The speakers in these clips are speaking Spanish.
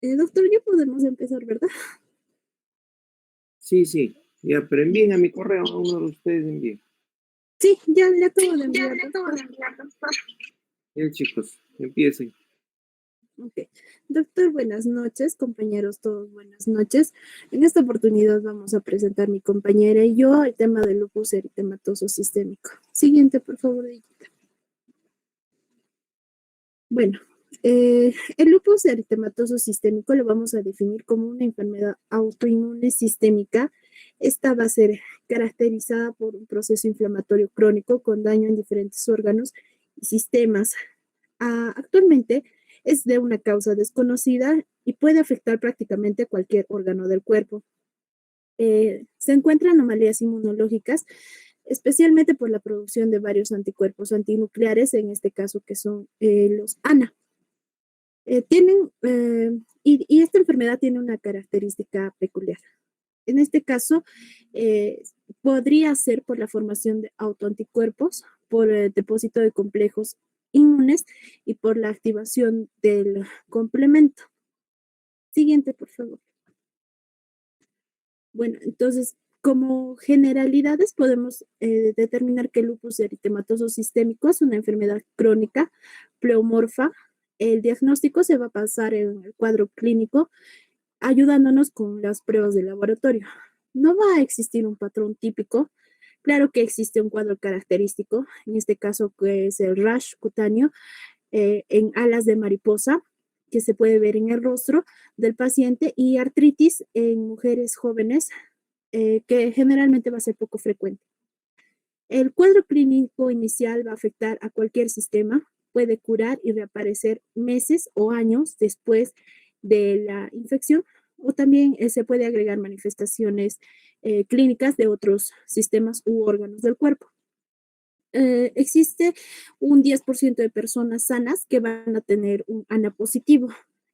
Doctor, ya podemos empezar, ¿verdad? Sí, sí, ya, pero envíen a mi correo, a uno de ustedes envíen. Sí, ya le acabo de enviar, doctor. Bien, chicos, empiecen. Ok. Doctor, buenas noches, compañeros, todos buenas noches. En esta oportunidad vamos a presentar mi compañera y yo el tema del lupus eritematoso sistémico. Siguiente, por favor, Digita. Bueno, el lupus eritematoso sistémico lo vamos a definir como una enfermedad autoinmune sistémica. Esta va a ser caracterizada por un proceso inflamatorio crónico con daño en diferentes órganos y sistemas. Actualmente es de una causa desconocida y puede afectar prácticamente cualquier órgano del cuerpo. Se encuentran anomalías inmunológicas, especialmente por la producción de varios anticuerpos antinucleares, en este caso que son los ANA. Y esta enfermedad tiene una característica peculiar. En este caso, eh, podría ser por la formación de autoanticuerpos, por el depósito de complejos inmunes y por la activación del complemento. Siguiente, por favor. Bueno, entonces, como generalidades podemos determinar que el lupus eritematoso sistémico es una enfermedad crónica, pleomorfa. El diagnóstico se va a basar en el cuadro clínico ayudándonos con las pruebas de laboratorio. No va a existir un patrón típico. Claro que existe un cuadro característico, en este caso que es el rash cutáneo en alas de mariposa, que se puede ver en el rostro del paciente, y artritis en mujeres jóvenes, que generalmente va a ser poco frecuente. El cuadro clínico inicial va a afectar a cualquier sistema, puede curar y reaparecer meses o años después de la infección, o también se puede agregar manifestaciones clínicas de otros sistemas u órganos del cuerpo. Existe un 10% de personas sanas que van a tener un ANA positivo.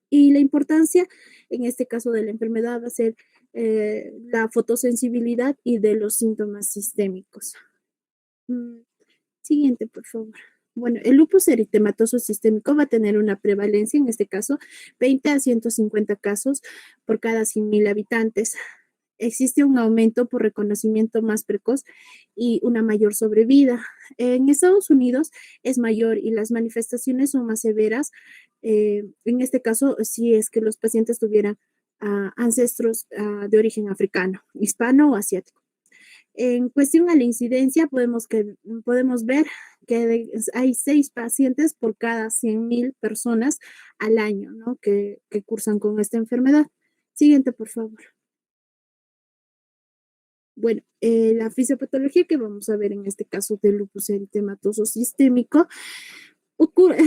Y la importancia, en este caso de la enfermedad, va a ser la fotosensibilidad y de los síntomas sistémicos. Mm, Siguiente, por favor. Bueno, el lupus eritematoso sistémico va a tener una prevalencia, en este caso, 20 a 150 casos por cada 100.000 habitantes. Existe un aumento por reconocimiento más precoz y una mayor sobrevida. En Estados Unidos es mayor y las manifestaciones son más severas. En este caso, si es que los pacientes tuvieran ancestros de origen africano, hispano o asiático. En cuestión a la incidencia, podemos ver que hay 6 pacientes por cada 100.000 personas al año, ¿no? Que cursan con esta enfermedad. Siguiente, por favor. Bueno, la fisiopatología que vamos a ver en este caso del lupus eritematoso sistémico ocurre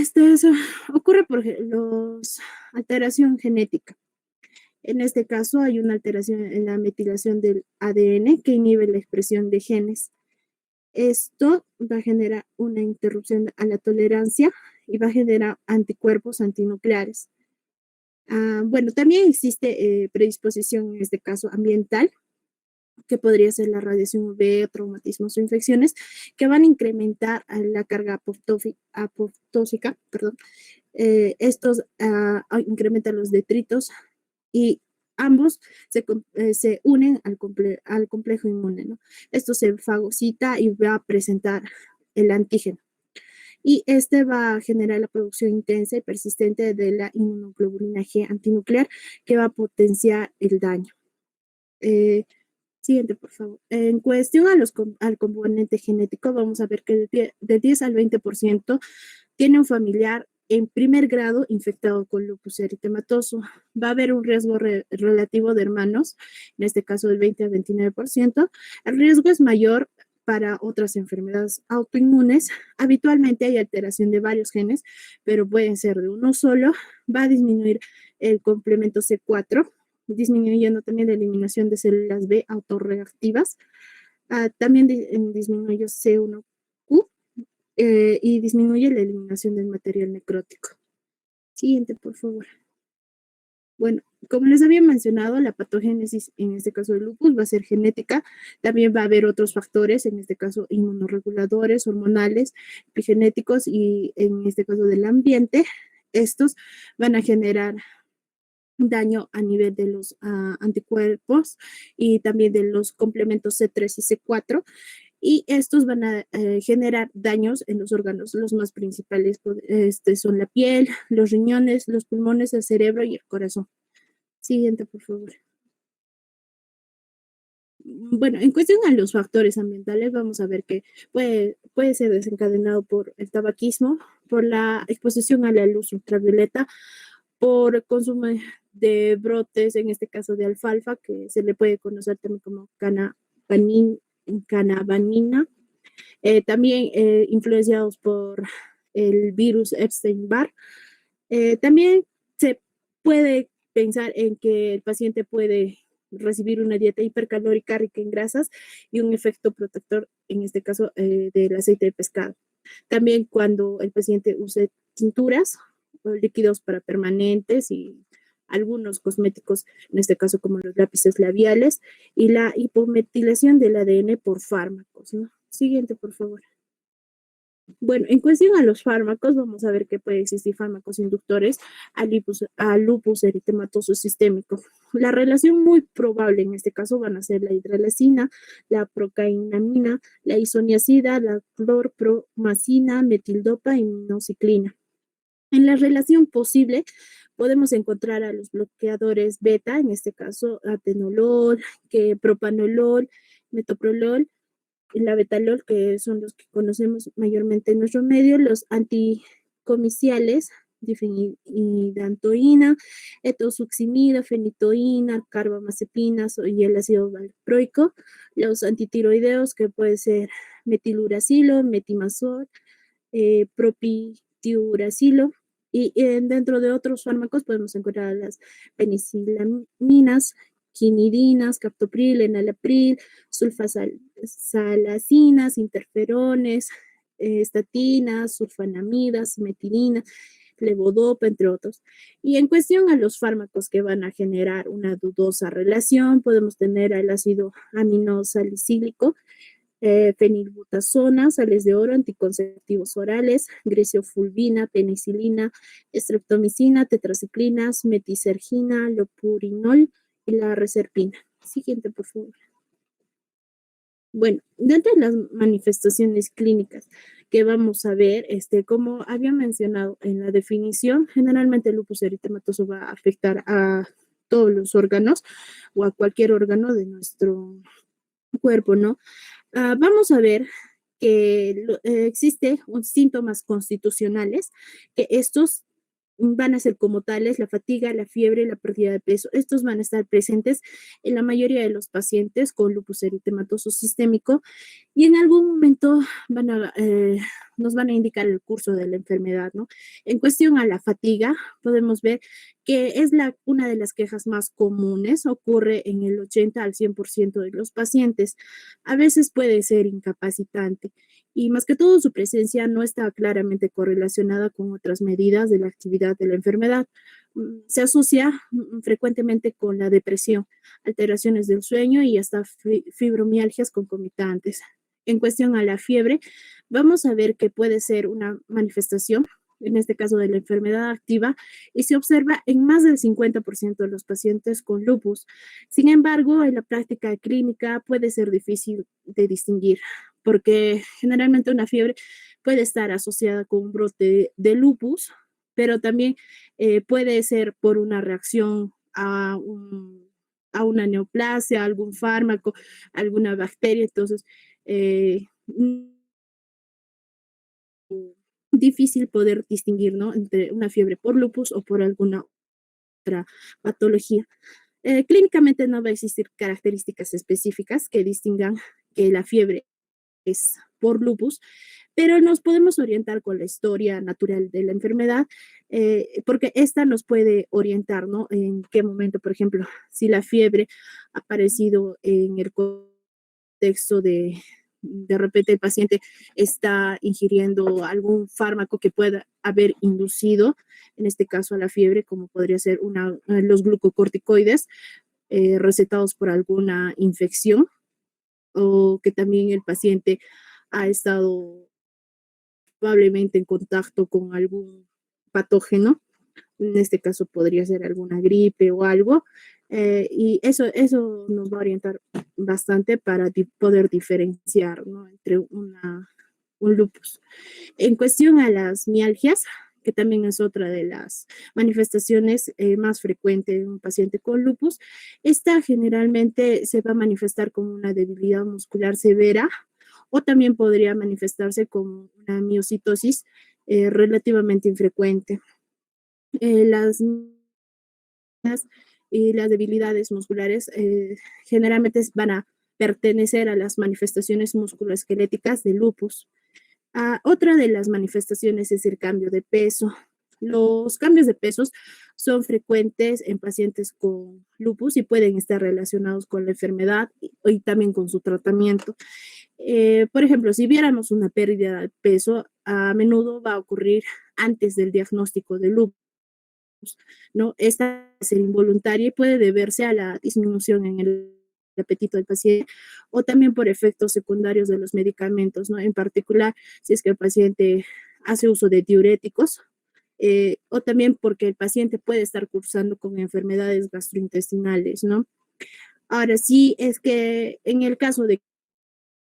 por los alteración genética. En este caso hay una alteración en la metilación del ADN que inhibe la expresión de genes. Esto va a generar una interrupción a la tolerancia y va a generar anticuerpos antinucleares. Bueno, también existe predisposición, en este caso ambiental, que podría ser la radiación UV, traumatismos o infecciones, que van a incrementar la carga apoptósica, perdón. Estos incrementan los detritos y ambos se unen al complejo inmune, ¿no? Esto se fagocita y va a presentar el antígeno. Y este va a generar la producción intensa y persistente de la inmunoglobulina G antinuclear que va a potenciar el daño. Eh, Siguiente, por favor. En cuestión al componente genético, vamos a ver que de 10 al 20% tiene un familiar en primer grado infectado con lupus eritematoso. Va a haber un riesgo relativo de hermanos, en este caso del 20 al 29%. El riesgo es mayor para otras enfermedades autoinmunes. Habitualmente hay alteración de varios genes, pero pueden ser de uno solo. Va a disminuir el complemento C4, disminuyendo también la eliminación de células B autorreactivas. También disminuye C1Q y disminuye la eliminación del material necrótico. Siguiente, por favor. Bueno, como les había mencionado, la patogénesis en este caso del lupus va a ser genética. También va a haber otros factores, en este caso inmunorreguladores, hormonales, epigenéticos y en este caso del ambiente. Estos van a generar daño a nivel de los anticuerpos y también de los complementos C3 y C4, y estos van a generar daños en los órganos. Los más principales son la piel, los riñones, los pulmones, el cerebro y el corazón. Siguiente, por favor. Bueno, en cuestión a los factores ambientales, vamos a ver que puede ser desencadenado por el tabaquismo, por la exposición a la luz ultravioleta, por consumo de brotes, en este caso de alfalfa, que se le puede conocer también como cannabanina, también influenciados por el virus Epstein-Barr. También se puede pensar en que el paciente puede recibir una dieta hipercalórica rica en grasas y un efecto protector, en este caso del aceite de pescado. También cuando el paciente use tinturas o líquidos para permanentes y algunos cosméticos, en este caso como los lápices labiales, y la hipometilación del ADN por fármacos, ¿no? Siguiente, por favor. Bueno, en cuestión a los fármacos, vamos a ver que puede existir fármacos inductores a lupus eritematoso sistémico. La relación muy probable en este caso van a ser la hidralazina, la procainamina, la isoniazida, la clorpromazina, metildopa y minociclina. En la relación posible podemos encontrar a los bloqueadores beta, en este caso atenolol, que propanolol, metoprolol, la betalol, que son los que conocemos mayormente en nuestro medio, los anticomiciales, difenidantoína, etosuximida, fenitoína, carbamazepina y el ácido valproico, los antitiroideos, que puede ser metiluracilo, metimazol, propitiuracilo, y dentro de otros fármacos podemos encontrar las penicilaminas, quinidinas, captopril, enalapril, sulfasalacinas, interferones, estatinas, sulfanamidas, metilina, levodopa, entre otros. Y en cuestión a los fármacos que van a generar una dudosa relación, podemos tener el ácido aminosalicílico, fenilbutazona, sales de oro, anticonceptivos orales, grisiofulvina, penicilina, streptomicina, tetraciclinas, metisergina, lopurinol y la reserpina. Siguiente, por favor. Bueno, dentro de las manifestaciones clínicas que vamos a ver, como había mencionado en la definición, generalmente el lupus eritematoso va a afectar a todos los órganos o a cualquier órgano de nuestro cuerpo, ¿no? Vamos a ver que existe síntomas constitucionales, que estos van a ser como tales la fatiga, la fiebre, la pérdida de peso. Estos van a estar presentes en la mayoría de los pacientes con lupus eritematoso sistémico y en algún momento nos van a indicar el curso de la enfermedad, ¿no? En cuestión a la fatiga, podemos ver que es una de las quejas más comunes, ocurre en el 80 al 100% de los pacientes. A veces puede ser incapacitante y más que todo su presencia no está claramente correlacionada con otras medidas de la actividad de la enfermedad. Se asocia frecuentemente con la depresión, alteraciones del sueño y hasta fibromialgias concomitantes. En cuestión a la fiebre, vamos a ver que puede ser una manifestación, en este caso de la enfermedad activa, y se observa en más del 50% de los pacientes con lupus. Sin embargo, en la práctica clínica puede ser difícil de distinguir, porque generalmente una fiebre puede estar asociada con un brote de lupus, pero también puede ser por una reacción a una neoplasia, a algún fármaco, alguna bacteria. Entonces, eh, difícil poder distinguir, ¿no? Entre una fiebre por lupus o por alguna otra patología. Clínicamente no va a existir características específicas que distingan que la fiebre es por lupus, pero nos podemos orientar con la historia natural de la enfermedad, porque esta nos puede orientar, ¿no? En qué momento, por ejemplo, si la fiebre ha aparecido en el contexto de repente el paciente está ingiriendo algún fármaco que pueda haber inducido, en este caso a la fiebre, como podría ser los glucocorticoides recetados por alguna infección, o que también el paciente ha estado probablemente en contacto con algún patógeno. En este caso podría ser alguna gripe o algo. Y eso nos va a orientar bastante para poder diferenciar, ¿no? Entre un lupus. En cuestión a las mialgias, que también es otra de las manifestaciones más frecuentes en un paciente con lupus, esta generalmente se va a manifestar como una debilidad muscular severa o también podría manifestarse como una miocitosis relativamente infrecuente. Las y las debilidades musculares generalmente van a pertenecer a las manifestaciones musculoesqueléticas de lupus. Otra de las manifestaciones es el cambio de peso. Los cambios de pesos son frecuentes en pacientes con lupus y pueden estar relacionados con la enfermedad y también con su tratamiento. Por ejemplo, si viéramos una pérdida de peso, a menudo va a ocurrir antes del diagnóstico de lupus, ¿no? Esta puede ser involuntaria y puede deberse a la disminución en el apetito del paciente o también por efectos secundarios de los medicamentos, ¿no? En particular, si es que el paciente hace uso de diuréticos o también porque el paciente puede estar cursando con enfermedades gastrointestinales, ¿no? Ahora sí, es que en el caso de que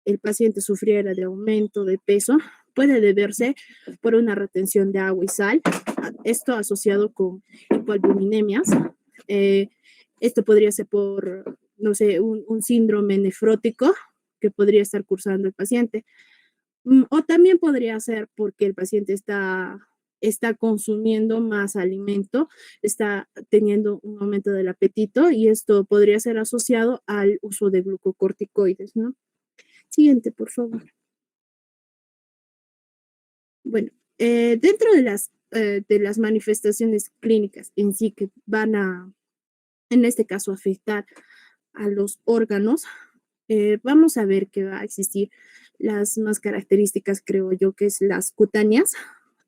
el paciente sufriera de aumento de peso, puede deberse por una retención de agua y sal, esto asociado con hipoalbuminemias. Eh, Esto podría ser por, no sé, un síndrome nefrótico que podría estar cursando el paciente. O también podría ser porque el paciente está consumiendo más alimento, está teniendo un aumento del apetito y esto podría ser asociado al uso de glucocorticoides, ¿no? Siguiente, por favor. Bueno, dentro de las manifestaciones clínicas en sí que van a, en este caso, afectar a los órganos, vamos a ver que va a existir las más características, creo yo, que es las cutáneas.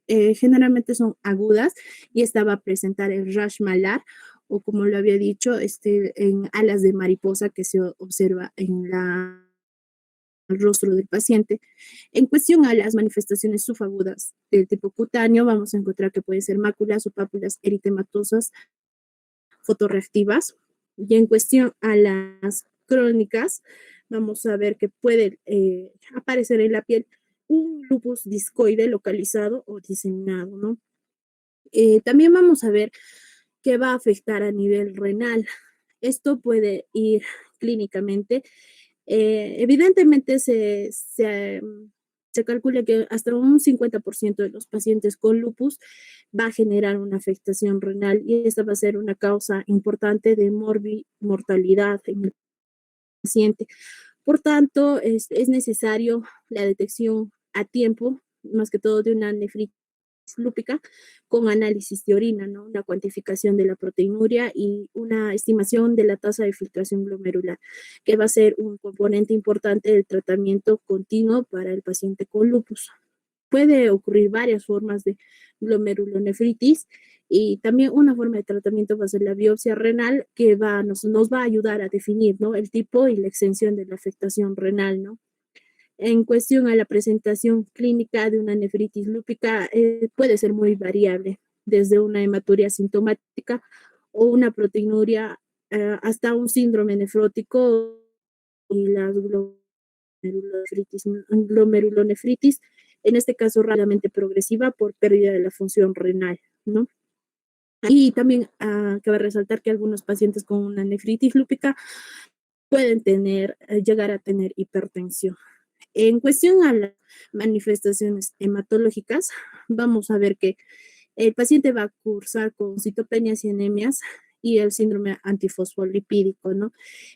Generalmente son agudas y esta va a presentar el rash malar o como lo había dicho, en alas de mariposa que se observa en el rostro del paciente. En cuestión a las manifestaciones subagudas del tipo cutáneo, vamos a encontrar que pueden ser máculas o pápulas eritematosas fotorreactivas. Y en cuestión a las crónicas, vamos a ver que puede aparecer en la piel un lupus discoide localizado o diseminado, ¿no? También vamos a ver que va a afectar a nivel renal. Esto puede ir clínicamente. Evidentemente se calcula que hasta un 50% de los pacientes con lupus va a generar una afectación renal y esta va a ser una causa importante de mortalidad en el paciente. Por tanto, es necesario la detección a tiempo, más que todo de una nefritis lúpica, con análisis de orina, ¿no? Una cuantificación de la proteinuria y una estimación de la tasa de filtración glomerular, que va a ser un componente importante del tratamiento continuo para el paciente con lupus. Puede ocurrir varias formas de glomerulonefritis y también una forma de tratamiento va a ser la biopsia renal que nos va a ayudar a definir, ¿no? El tipo y la extensión de la afectación renal, ¿no? En cuestión a la presentación clínica de una nefritis lúpica, puede ser muy variable, desde una hematuria sintomática o una proteinuria hasta un síndrome nefrótico y las glomerulonefritis, en este caso rápidamente progresiva por pérdida de la función renal, ¿no? Y también cabe resaltar que algunos pacientes con una nefritis lúpica pueden llegar a tener hipertensión. En cuestión a las manifestaciones hematológicas, vamos a ver que el paciente va a cursar con citopenias y anemias y el síndrome antifosfolipídico, ¿no?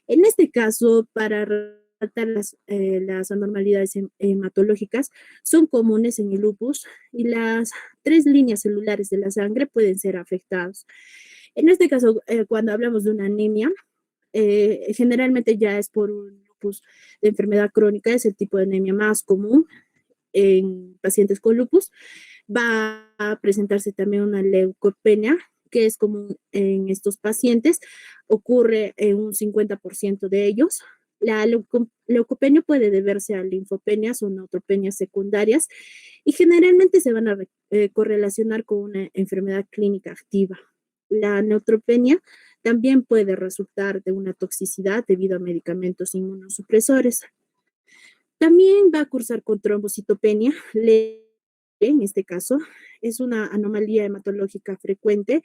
En este caso, para tratar las anormalidades hematológicas, son comunes en el lupus y las 3 líneas celulares de la sangre pueden ser afectadas. En este caso, cuando hablamos de una anemia, generalmente ya es por un lupus de enfermedad crónica, es el tipo de anemia más común en pacientes con lupus. Va a presentarse también una leucopenia, que es común en estos pacientes, ocurre en un 50% de ellos. La leucopenia puede deberse a linfopenias o neutropenias secundarias y generalmente se van a correlacionar con una enfermedad clínica activa. La neutropenia también puede resultar de una toxicidad debido a medicamentos inmunosupresores. También va a cursar con trombocitopenia leve, en este caso, es una anomalía hematológica frecuente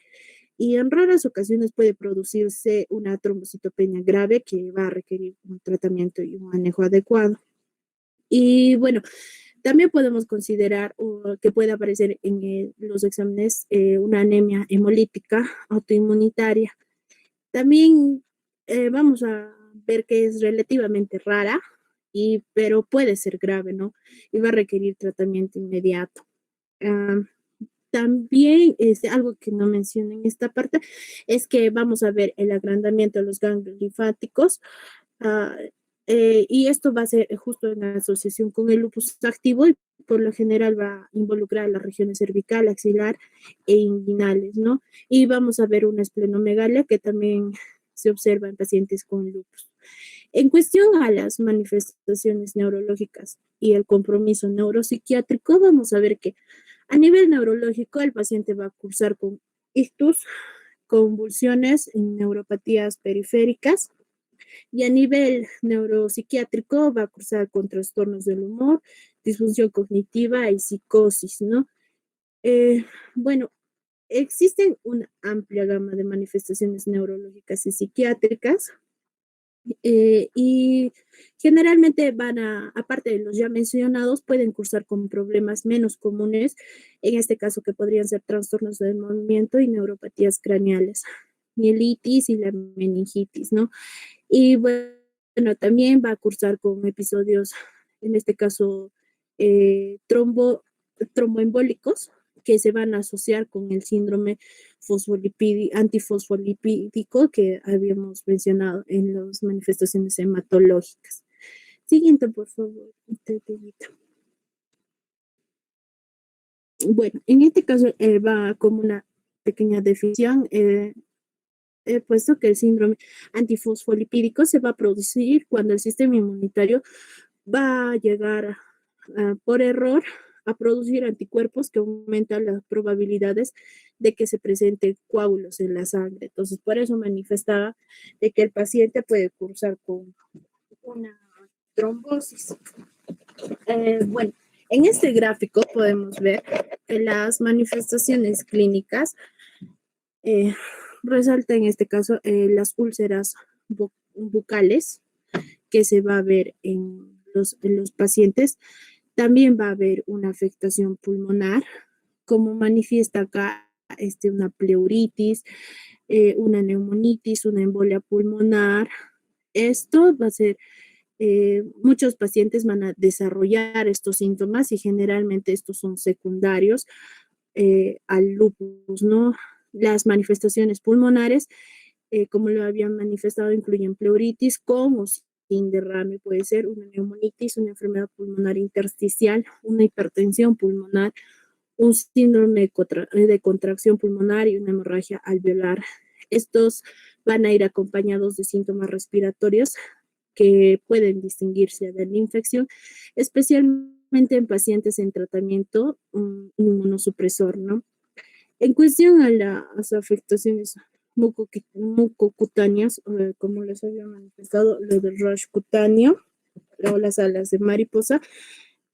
y en raras ocasiones puede producirse una trombocitopenia grave que va a requerir un tratamiento y un manejo adecuado. Y bueno, también podemos considerar que puede aparecer en los exámenes una anemia hemolítica autoinmunitaria. También vamos a ver que es relativamente rara, pero puede ser grave, ¿no? Y va a requerir tratamiento inmediato. Ah, también algo que no mencioné en esta parte es que vamos a ver el agrandamiento de los ganglios linfáticos. ah, y esto va a ser justo en asociación con el lupus activo y por lo general va a involucrar las regiones cervical, axilar e inguinales, ¿no? Y vamos a ver una esplenomegalia que también se observa en pacientes con lupus. En cuestión a las manifestaciones neurológicas y el compromiso neuropsiquiátrico, vamos a ver que a nivel neurológico el paciente va a cursar con ictus, convulsiones, neuropatías periféricas, y a nivel neuropsiquiátrico va a cursar con trastornos del humor, disfunción cognitiva y psicosis, ¿no? Eh, bueno, existen una amplia gama de manifestaciones neurológicas y psiquiátricas y generalmente van aparte de los ya mencionados, pueden cursar con problemas menos comunes, en este caso que podrían ser trastornos del movimiento y neuropatías craneales, mielitis y la meningitis, ¿no? Y bueno, también va a cursar con episodios, en este caso, eh, trombo, tromboembólicos, que se van a asociar con el síndrome antifosfolipídico que habíamos mencionado en las manifestaciones hematológicas. Siguiente, por favor. Bueno, en este caso va como una pequeña definición. He puesto que el síndrome antifosfolipídico se va a producir cuando el sistema inmunitario va a llegar por error a producir anticuerpos que aumentan las probabilidades de que se presenten coágulos en la sangre. Entonces, por eso manifestaba de que el paciente puede cursar con una trombosis. Bueno, en este gráfico podemos ver que las manifestaciones clínicas eh, resalta en este caso las úlceras bucales que se va a ver en los pacientes. También va a haber una afectación pulmonar, como manifiesta acá una pleuritis, una neumonitis, una embolia pulmonar. Esto va a ser, muchos pacientes van a desarrollar estos síntomas y generalmente estos son secundarios al lupus, ¿no? Las manifestaciones pulmonares, como lo habían manifestado, incluyen pleuritis con o sin derrame, puede ser una neumonitis, una enfermedad pulmonar intersticial, una hipertensión pulmonar, un síndrome de contracción pulmonar y una hemorragia alveolar. Estos van a ir acompañados de síntomas respiratorios que pueden distinguirse de la infección, especialmente en pacientes en tratamiento inmunosupresor, ¿no? En cuestión a las afectaciones mucocutáneas, como les había manifestado, lo del rash cutáneo o las alas de mariposa,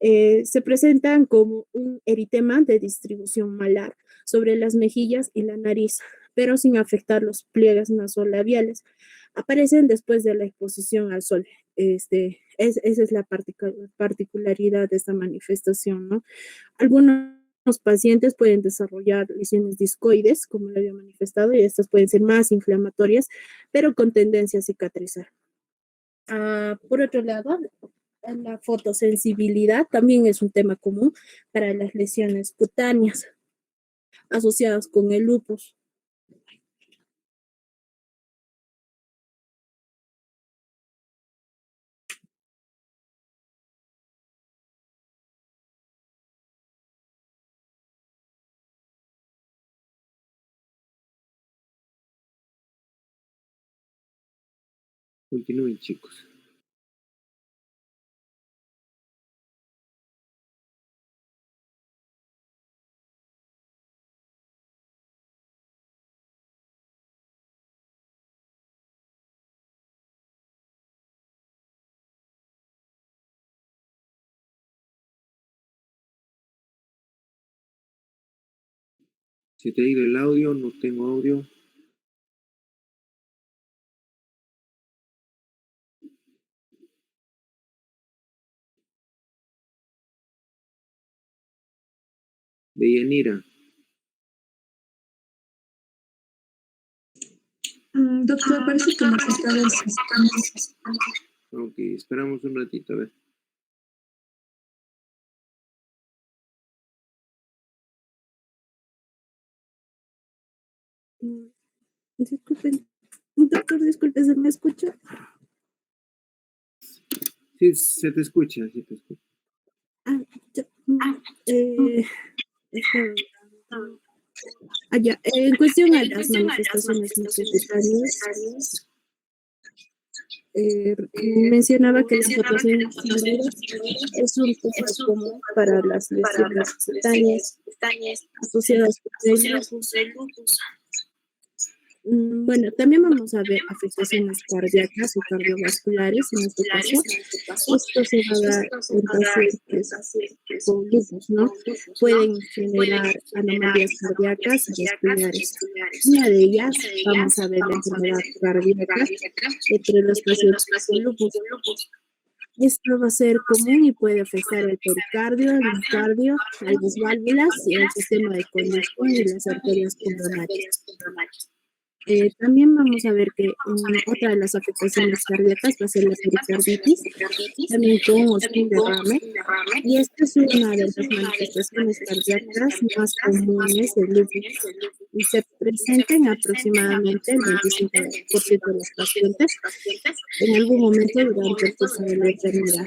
se presentan como un eritema de distribución malar sobre las mejillas y la nariz, pero sin afectar los pliegues nasolabiales. Aparecen después de la exposición al sol. Esa es la particularidad de esta manifestación, ¿no? Algunos pacientes pueden desarrollar lesiones discoides, como lo había manifestado, y estas pueden ser más inflamatorias, pero con tendencia a cicatrizar. Por otro lado, la fotosensibilidad también es un tema común para las lesiones cutáneas asociadas con el lupus. Continúen, chicos. Se te ha ido el audio, no tengo audio. Deyanira. Doctor, parece que nos está el sistema. Ok, esperamos un ratito, a ver. Disculpen, doctor, disculpe, ¿se me escucha? Sí, se te escucha, sí te escucha. Ya, ya. En cuestión a las manifestaciones necesarias, mencionaba que las otras fibras es un tema común para las lesiones cutáneas asociadas con el lupus. Bueno, también vamos a ver afectaciones cardíacas o cardiovasculares en este caso. Esto se va a dar en pacientes con lupus, ¿no? Pueden generar anomalías cardíacas y vasculares. Una de ellas, vamos a ver la enfermedad cardíaca entre los pacientes con lupus. Esto va a ser común y puede afectar el pericardio, el miocardio, a las válvulas y al sistema de conducción y las arterias pulmonares. También vamos a ver que otra de las afectaciones cardíacas va a ser la pericarditis, también con o sin derrame. Y esta es una de las manifestaciones cardíacas más comunes del lupus y se presenta en aproximadamente el 25% de los pacientes en algún momento durante el curso de la enfermedad.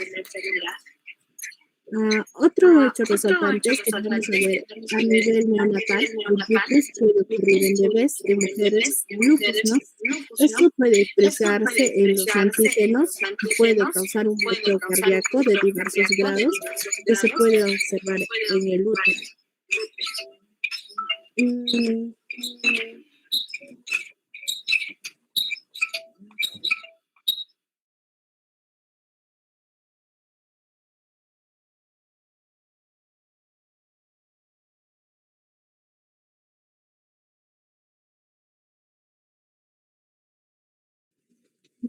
Otro hecho resaltante es que vamos a ver a nivel neonatal, el lupus puede ocurrir en bebés de mujeres con lupus, ¿no? Esto puede expresarse en los antígenos y puede causar un bloqueo cardíaco de diversos grados que se puede observar en el útero.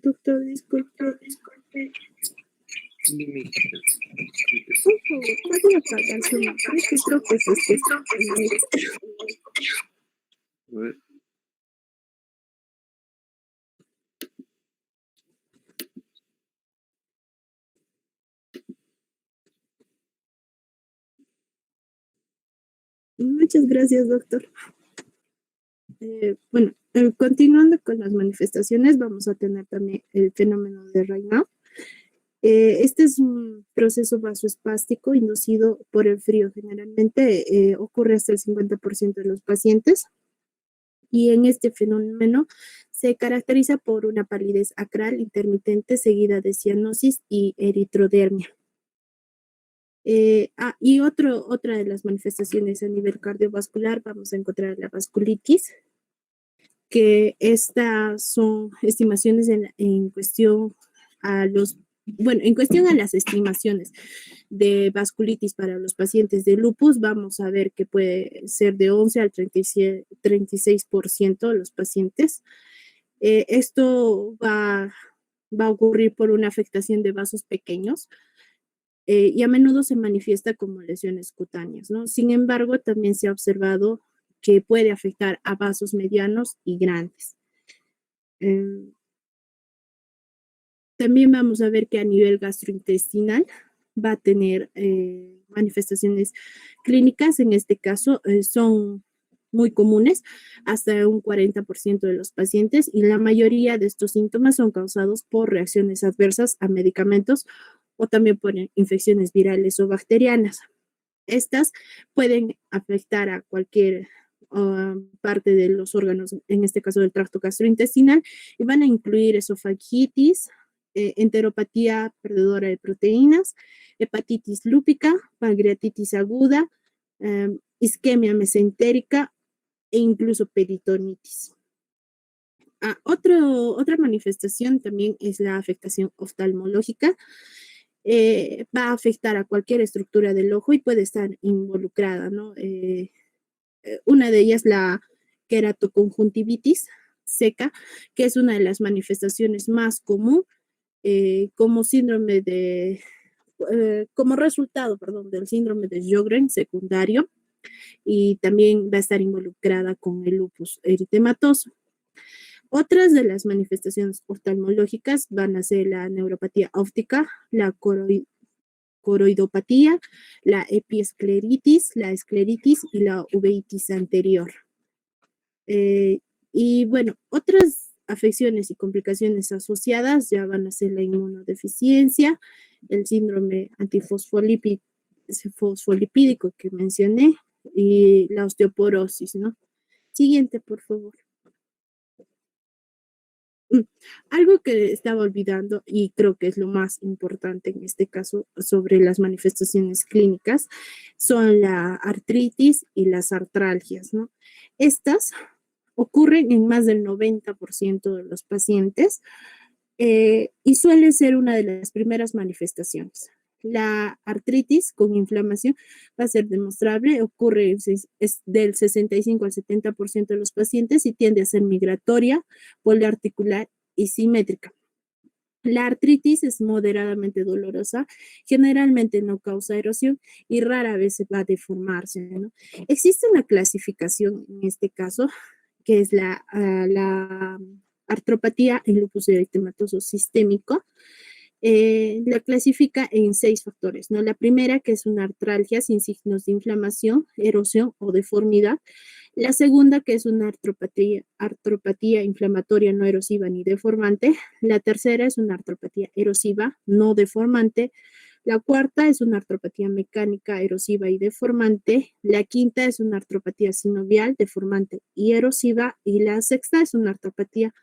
Doctor, disculpe. Dime. Por favor, ¿puede apagar su micro? Que creo que es A ver. Muchas gracias, doctor. Bueno, continuando con las manifestaciones, vamos a tener también el fenómeno de Raynaud. Este es un proceso vasoespástico inducido por el frío. Generalmente ocurre hasta el 50% de los pacientes. Y en este fenómeno se caracteriza por una palidez acral intermitente seguida de cianosis y eritrodermia. Y otra de las manifestaciones a nivel cardiovascular, vamos a encontrar la vasculitis, que estas son estimaciones en cuestión en cuestión a las estimaciones de vasculitis para los pacientes de lupus, vamos a ver que puede ser de 11 al 36% de los pacientes. Esto va a ocurrir por una afectación de vasos pequeños y a menudo se manifiesta como lesiones cutáneas, ¿no? Sin embargo, también se ha observado que puede afectar a vasos medianos y grandes. También vamos a ver que a nivel gastrointestinal va a tener manifestaciones clínicas, en este caso son muy comunes, hasta un 40% de los pacientes, y la mayoría de estos síntomas son causados por reacciones adversas a medicamentos o también por infecciones virales o bacterianas. Estas pueden afectar a cualquier parte de los órganos, en este caso del tracto gastrointestinal, y van a incluir esofagitis, enteropatía perdedora de proteínas, hepatitis lúpica, pancreatitis aguda, isquemia mesentérica e incluso peritonitis. Otra manifestación también es la afectación oftalmológica. Va a afectar a cualquier estructura del ojo y puede estar involucrada, ¿no? una de ellas la queratoconjuntivitis seca, que es una de las manifestaciones más común como síndrome de, como resultado, perdón, del síndrome de Sjögren secundario, y también va a estar involucrada con el lupus eritematoso. Otras de las manifestaciones oftalmológicas van a ser la neuropatía óptica, la coroidopatía, la epiescleritis, la escleritis y la uveitis anterior. Y bueno, otras afecciones y complicaciones asociadas ya van a ser la inmunodeficiencia, el síndrome antifosfolipídico que mencioné y la osteoporosis, ¿no? Siguiente, por favor. Algo que estaba olvidando y creo que es lo más importante en este caso sobre las manifestaciones clínicas son la artritis y las artralgias, ¿no? Estas ocurren en más del 90% de los pacientes y suele ser una de las primeras manifestaciones. La artritis con inflamación va a ser demostrable, ocurre es del 65 al 70% de los pacientes y tiende a ser migratoria, poliarticular y simétrica. La artritis es moderadamente dolorosa, generalmente no causa erosión y rara vez va a deformarse, ¿no? Existe una clasificación en este caso, que es la artropatía en lupus eritematoso sistémico. La clasifica en 6 factores, ¿no? La primera, que es una artralgia sin signos de inflamación, erosión o deformidad. La segunda, que es una artropatía inflamatoria no erosiva ni deformante. La tercera es una artropatía erosiva no deformante. La cuarta es una artropatía mecánica erosiva y deformante. La quinta es una artropatía sinovial deformante y erosiva. Y la sexta es una artropatía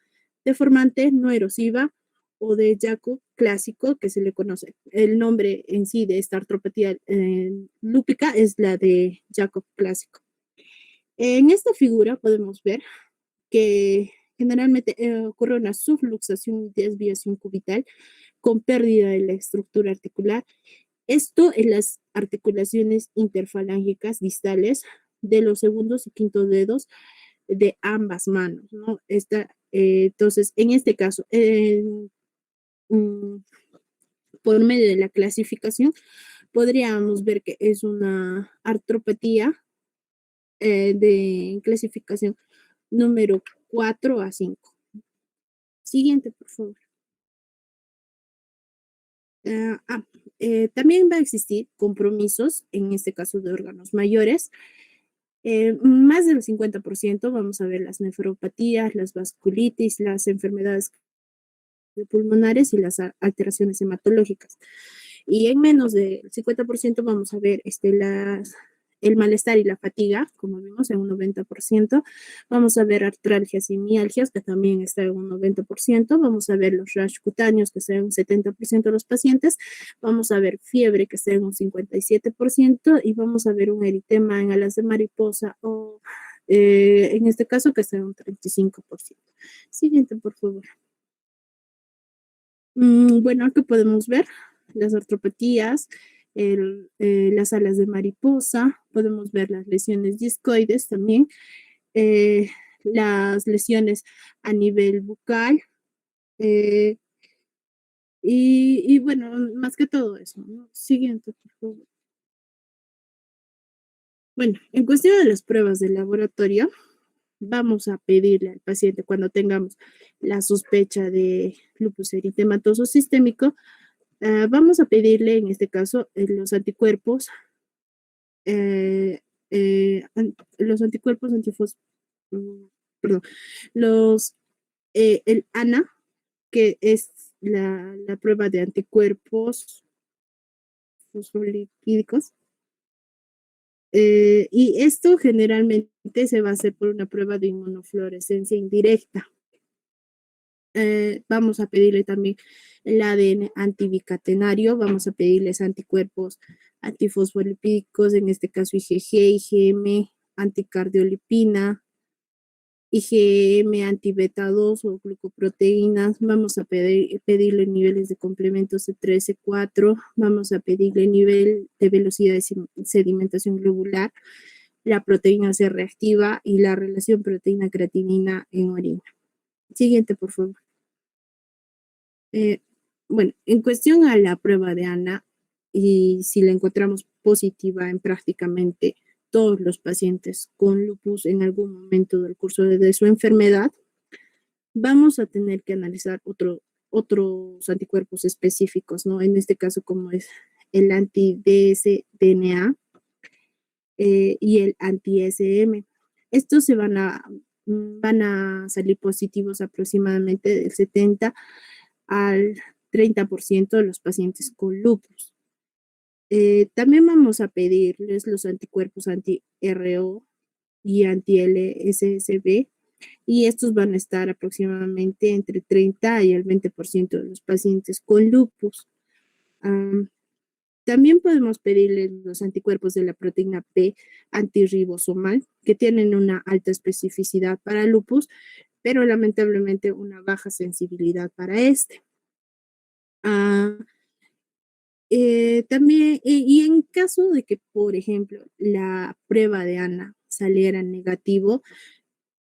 deformante no erosiva o de Jakob clásico, que se le conoce. El nombre en sí de esta artropatía lúpica es la de Jakob clásico. En esta figura podemos ver que generalmente ocurre una subluxación y desviación cubital con pérdida de la estructura articular. Esto en las articulaciones interfalángicas distales de los segundos y quintos dedos de ambas manos, ¿no? Entonces, en este caso, por medio de la clasificación, podríamos ver que es una artropatía de clasificación número 4 a 5. Siguiente, por favor. También va a existir compromisos, en este caso de órganos mayores. Más del 50% vamos a ver las nefropatías, las vasculitis, las enfermedades pulmonares y las alteraciones hematológicas. Y en menos del 50% vamos a ver el malestar y la fatiga, como vimos, en un 90%. Vamos a ver artralgias y mialgias, que también está en un 90%. Vamos a ver los rash cutáneos, que está en un 70% de los pacientes. Vamos a ver fiebre, que está en un 57%. Y vamos a ver un eritema en alas de mariposa, o en este caso, que está en un 35%. Siguiente, por favor. Bueno, aquí podemos ver las artropatías, las alas de mariposa, podemos ver las lesiones discoides también, las lesiones a nivel bucal, eh, y bueno, más que todo eso, ¿no? Siguiente, por favor. Bueno, en cuestión de las pruebas de laboratorio, vamos a pedirle al paciente cuando tengamos la sospecha de lupus eritematoso sistémico, vamos a pedirle en este caso los anticuerpos, los anticuerpos perdón, el ANA, que es la prueba de anticuerpos fosfolipídicos. Y esto generalmente se va a hacer por una prueba de inmunofluorescencia indirecta. Vamos a pedirle también el ADN antibicatenario, vamos a pedirles anticuerpos antifosfolipídicos, en este caso IgG, IgM, anticardiolipina, IgM antibeta 2 o glucoproteínas, vamos a pedirle niveles de complemento C3, C4, vamos a pedirle nivel de velocidad de sedimentación globular, la proteína C reactiva y la relación proteína-creatinina en orina. Siguiente, por favor. Bueno, en cuestión a la prueba de ANA, y si la encontramos positiva en prácticamente todos los pacientes con lupus en algún momento del curso de su enfermedad, vamos a tener que analizar otros anticuerpos específicos, ¿no? En este caso, como es el anti-dsDNA y el anti-SM. Estos van a salir positivos aproximadamente del 70 al 30% de los pacientes con lupus. También vamos a pedirles los anticuerpos anti-RO y anti-LSSB, y estos van a estar aproximadamente entre 30 y el 20% de los pacientes con lupus. También podemos pedirles los anticuerpos de la proteína P antirribosomal, que tienen una alta especificidad para lupus, pero lamentablemente una baja sensibilidad para este. También, y en caso de que, por ejemplo, la prueba de ANA saliera negativo,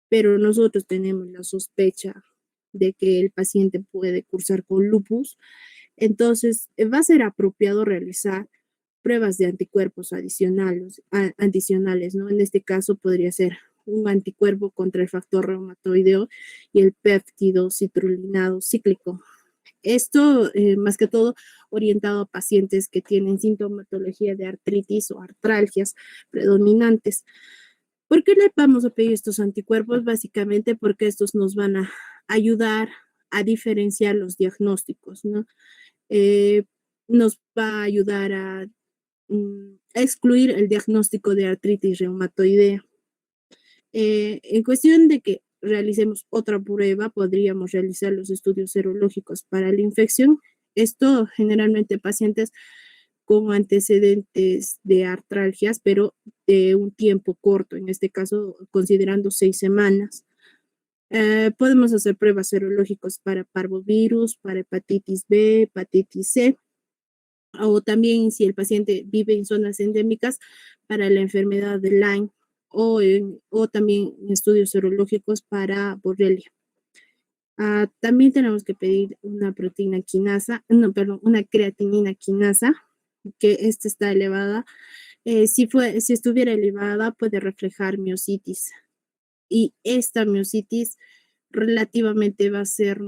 pero nosotros tenemos la sospecha de que el paciente puede cursar con lupus, entonces va a ser apropiado realizar pruebas de anticuerpos adicionales, ¿no? En este caso podría ser un anticuerpo contra el factor reumatoideo y el péptido citrulinado cíclico. Esto, más que todo, orientado a pacientes que tienen sintomatología de artritis o artralgias predominantes. ¿Por qué le vamos a pedir estos anticuerpos? Básicamente porque estos nos van a ayudar a diferenciar los diagnósticos, ¿no? Nos va a ayudar a excluir el diagnóstico de artritis reumatoidea. En cuestión de que realicemos otra prueba, podríamos realizar los estudios serológicos para la infección. Esto generalmente pacientes con antecedentes de artralgias, pero de un tiempo corto, en este caso considerando 6 semanas. Podemos hacer pruebas serológicas para parvovirus, para hepatitis B, hepatitis C, o también si el paciente vive en zonas endémicas para la enfermedad de Lyme, o también estudios serológicos para Borrelia. También tenemos que pedir una proteína quinasa, una creatinina quinasa, que esta está elevada. Si estuviera elevada, puede reflejar miositis. Y esta miositis relativamente va a ser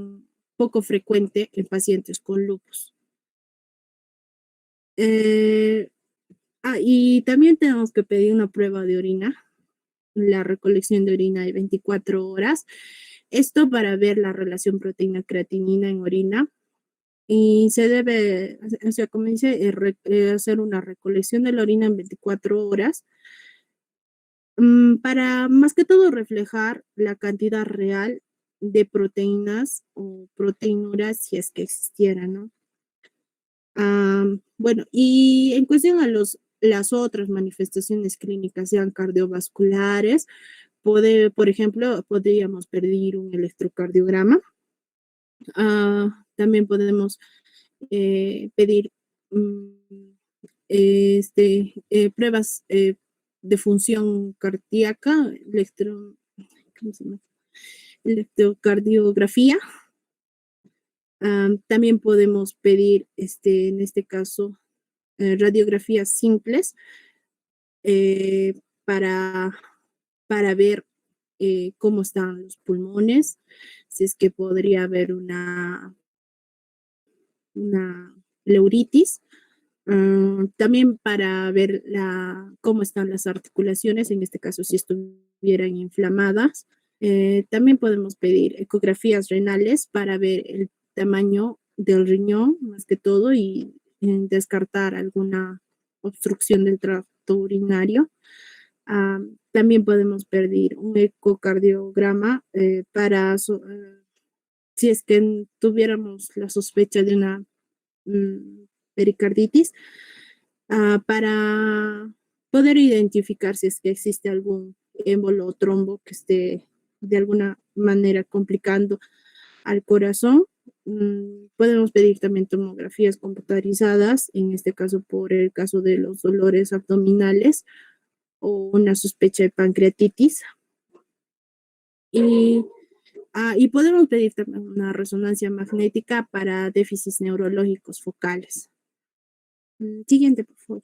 poco frecuente en pacientes con lupus. Y también tenemos que pedir una prueba de orina, la recolección de orina de 24 horas. Esto para ver la relación proteína-creatinina en orina. Y se debe, o sea, como dice, hacer una recolección de la orina en 24 horas para más que todo reflejar la cantidad real de proteínas o proteinuras si es que existieran, ¿no? Bueno, y en cuestión a las otras manifestaciones clínicas, sean cardiovasculares, por ejemplo, podríamos pedir un electrocardiograma. También podemos pedir pruebas de función cardíaca, ¿cómo se llama? Electrocardiografía. También podemos pedir, en este caso, radiografías simples para ver cómo están los pulmones, si es que podría haber una pleuritis. También para ver cómo están las articulaciones, en este caso si estuvieran inflamadas. También podemos pedir ecografías renales para ver el tamaño del riñón, más que todo, y descartar alguna obstrucción del tracto urinario. También podemos pedir un ecocardiograma para si es que tuviéramos la sospecha de una pericarditis, para poder identificar si es que existe algún émbolo o trombo que esté de alguna manera complicando al corazón. Podemos pedir también tomografías computarizadas, en este caso por el caso de los dolores abdominales, o una sospecha de pancreatitis. Y podemos pedir también una resonancia magnética para déficits neurológicos focales. Siguiente, por favor.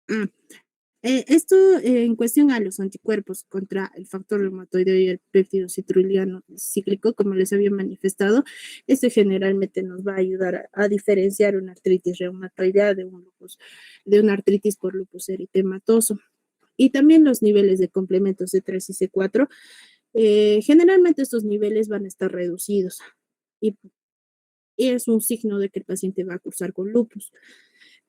Ah, esto en cuestión a los anticuerpos contra el factor reumatoideo y el péptido citrulliano cíclico, como les había manifestado, esto generalmente nos va a ayudar a diferenciar una artritis reumatoidea de una artritis por lupus eritematoso. Y también los niveles de complementos C3 y C4, generalmente estos niveles van a estar reducidos y, y es un signo de que el paciente va a cursar con lupus.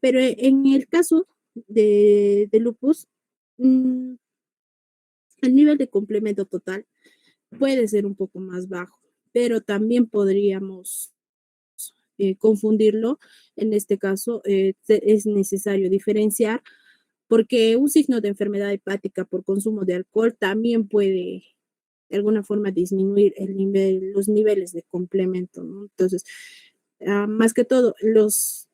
Pero en el caso de lupus, el nivel de complemento total puede ser un poco más bajo, pero también podríamos confundirlo. En este caso, es necesario diferenciar porque un signo de enfermedad hepática por consumo de alcohol también puede de alguna forma disminuir los niveles de complemento, ¿no? Entonces, más que todo, los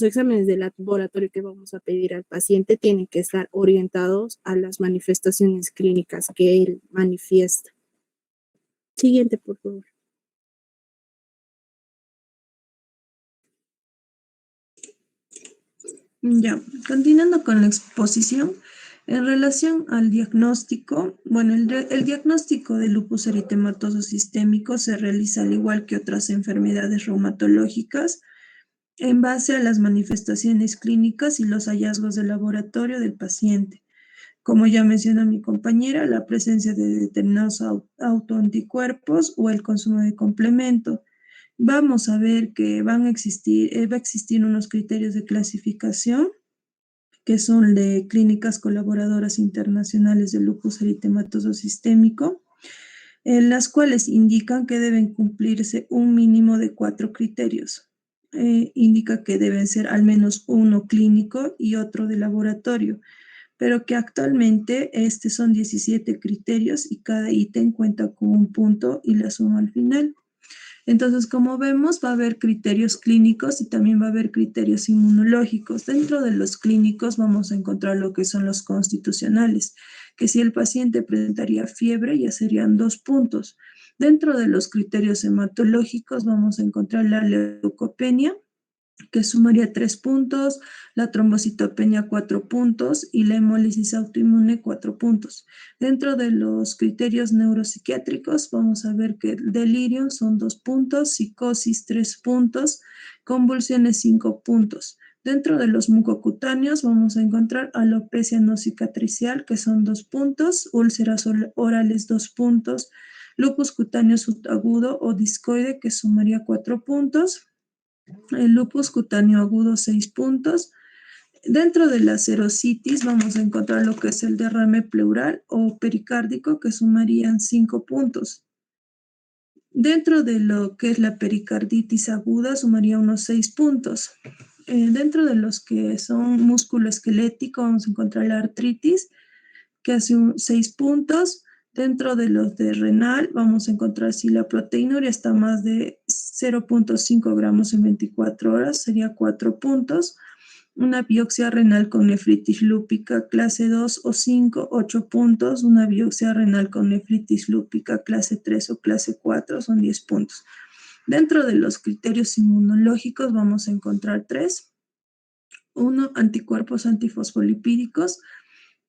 exámenes de laboratorio que vamos a pedir al paciente tienen que estar orientados a las manifestaciones clínicas que él manifiesta. Siguiente, por favor. Ya, continuando con la exposición, en relación al diagnóstico, bueno, el diagnóstico de lupus eritematoso sistémico se realiza al igual que otras enfermedades reumatológicas en base a las manifestaciones clínicas y los hallazgos de laboratorio del paciente. Como ya mencionó mi compañera, la presencia de determinados autoanticuerpos o el consumo de complemento. Vamos a ver que va a existir unos criterios de clasificación que son de clínicas colaboradoras internacionales de lupus eritematoso sistémico, en las cuales indican que deben cumplirse un mínimo de 4 criterios. Indica que deben ser al menos uno clínico y otro de laboratorio, pero que actualmente son 17 criterios y cada ítem cuenta con un punto y la suma al final. Entonces, como vemos, va a haber criterios clínicos y también va a haber criterios inmunológicos. Dentro de los clínicos vamos a encontrar lo que son los constitucionales, que si el paciente presentaría fiebre ya serían 2 puntos. Dentro de los criterios hematológicos vamos a encontrar la leucopenia, que sumaría 3 puntos, la trombocitopenia 4 puntos y la hemólisis autoinmune 4 puntos. Dentro de los criterios neuropsiquiátricos vamos a ver que el delirio son 2 puntos, psicosis 3 puntos, convulsiones 5 puntos. Dentro de los mucocutáneos vamos a encontrar alopecia no cicatricial, que son 2 puntos, úlceras orales 2 puntos, lupus cutáneo subagudo o discoide, que sumaría 4 puntos, el lupus cutáneo agudo 6 puntos. Dentro de la serositis vamos a encontrar lo que es el derrame pleural o pericárdico, que sumarían 5 puntos. Dentro de lo que es la pericarditis aguda sumaría unos 6 puntos. Dentro de los que son músculo esquelético vamos a encontrar la artritis, que hace 6 puntos. Dentro de los de renal, vamos a encontrar si la proteinuria está más de 0.5 gramos en 24 horas, sería 4 puntos. Una biopsia renal con nefritis lúpica clase 2 o 5, 8 puntos. Una biopsia renal con nefritis lúpica clase 3 o clase 4 son 10 puntos. Dentro de los criterios inmunológicos vamos a encontrar 3. 1, anticuerpos antifosfolipídicos.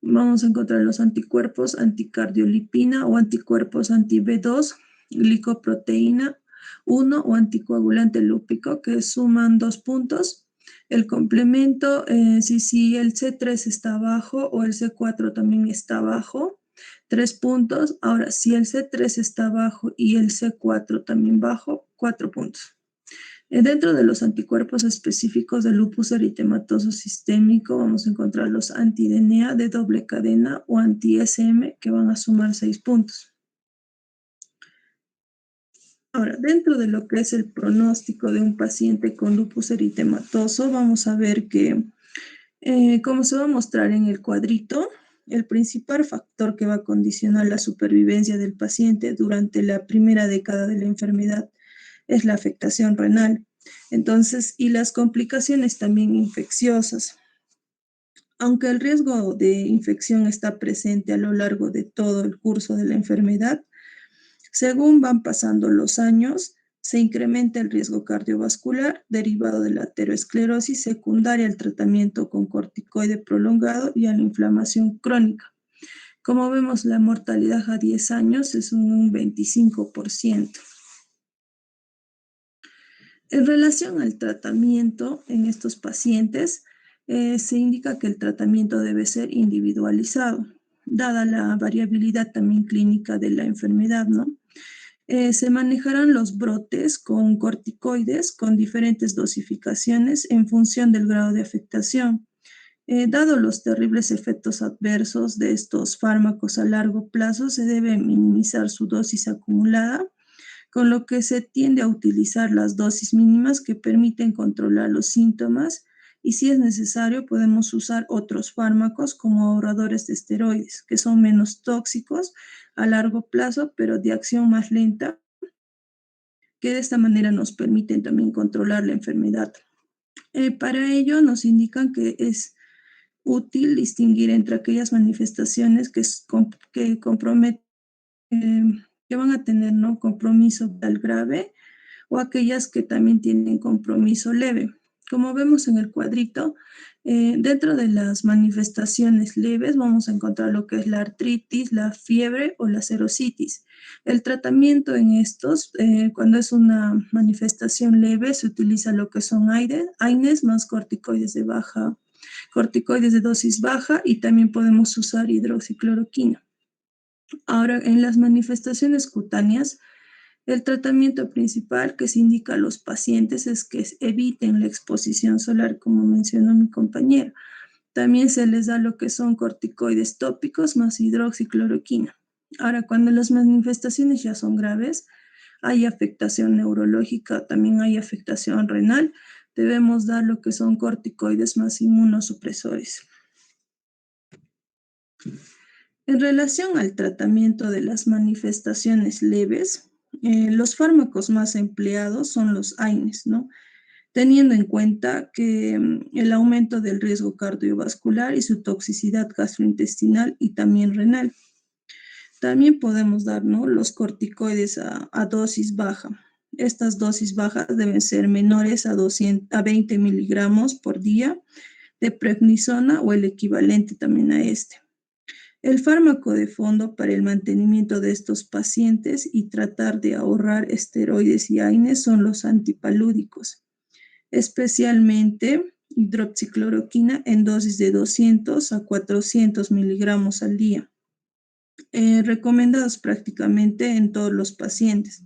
Vamos a encontrar los anticuerpos anticardiolipina o anticuerpos anti-B2, glicoproteína 1 o anticoagulante lúpico, que suman 2 puntos. El complemento, si el C3 está bajo o el C4 también está bajo, 3 puntos. Ahora, si el C3 está bajo y el C4 también bajo, 4 puntos. Dentro de los anticuerpos específicos del lupus eritematoso sistémico vamos a encontrar los anti-DNA de doble cadena o anti-SM, que van a sumar 6 puntos. Ahora, dentro de lo que es el pronóstico de un paciente con lupus eritematoso, vamos a ver que, como se va a mostrar en el cuadrito, el principal factor que va a condicionar la supervivencia del paciente durante la primera década de la enfermedad es la afectación renal. Entonces, y las complicaciones también infecciosas. Aunque el riesgo de infección está presente a lo largo de todo el curso de la enfermedad, según van pasando los años, se incrementa el riesgo cardiovascular derivado de la aterosclerosis secundaria al tratamiento con corticoide prolongado y a la inflamación crónica. Como vemos, la mortalidad a 10 años es un 25%. En relación al tratamiento en estos pacientes, se indica que el tratamiento debe ser individualizado, dada la variabilidad también clínica de la enfermedad, ¿no? Se manejarán los brotes con corticoides con diferentes dosificaciones en función del grado de afectación. Dado los terribles efectos adversos de estos fármacos a largo plazo, se debe minimizar su dosis acumulada, con lo que se tiende a utilizar las dosis mínimas que permiten controlar los síntomas y si es necesario podemos usar otros fármacos como ahorradores de esteroides, que son menos tóxicos a largo plazo, pero de acción más lenta, que de esta manera nos permiten también controlar la enfermedad. Para ello nos indican que es útil distinguir entre aquellas manifestaciones que comprometen, que van a tener, ¿no?, compromiso vital grave o aquellas que también tienen compromiso leve. Como vemos en el cuadrito, dentro de las manifestaciones leves vamos a encontrar lo que es la artritis, la fiebre o la serositis. El tratamiento en estos, cuando es una manifestación leve, se utiliza lo que son AINES más corticoides de dosis baja y también podemos usar hidroxicloroquina. Ahora, en las manifestaciones cutáneas, el tratamiento principal que se indica a los pacientes es que eviten la exposición solar, como mencionó mi compañero. También se les da lo que son corticoides tópicos más hidroxicloroquina. Ahora, cuando las manifestaciones ya son graves, hay afectación neurológica, también hay afectación renal, debemos dar lo que son corticoides más inmunosupresores. En relación al tratamiento de las manifestaciones leves, los fármacos más empleados son los AINES, ¿no? Teniendo en cuenta que el aumento del riesgo cardiovascular y su toxicidad gastrointestinal y también renal. También podemos dar, ¿no?, los corticoides a dosis baja. Estas dosis bajas deben ser menores a 20 miligramos por día de prednisona o el equivalente también a este. El fármaco de fondo para el mantenimiento de estos pacientes y tratar de ahorrar esteroides y AINES son los antipalúdicos, especialmente hidroxicloroquina en dosis de 200 a 400 miligramos al día, recomendados prácticamente en todos los pacientes.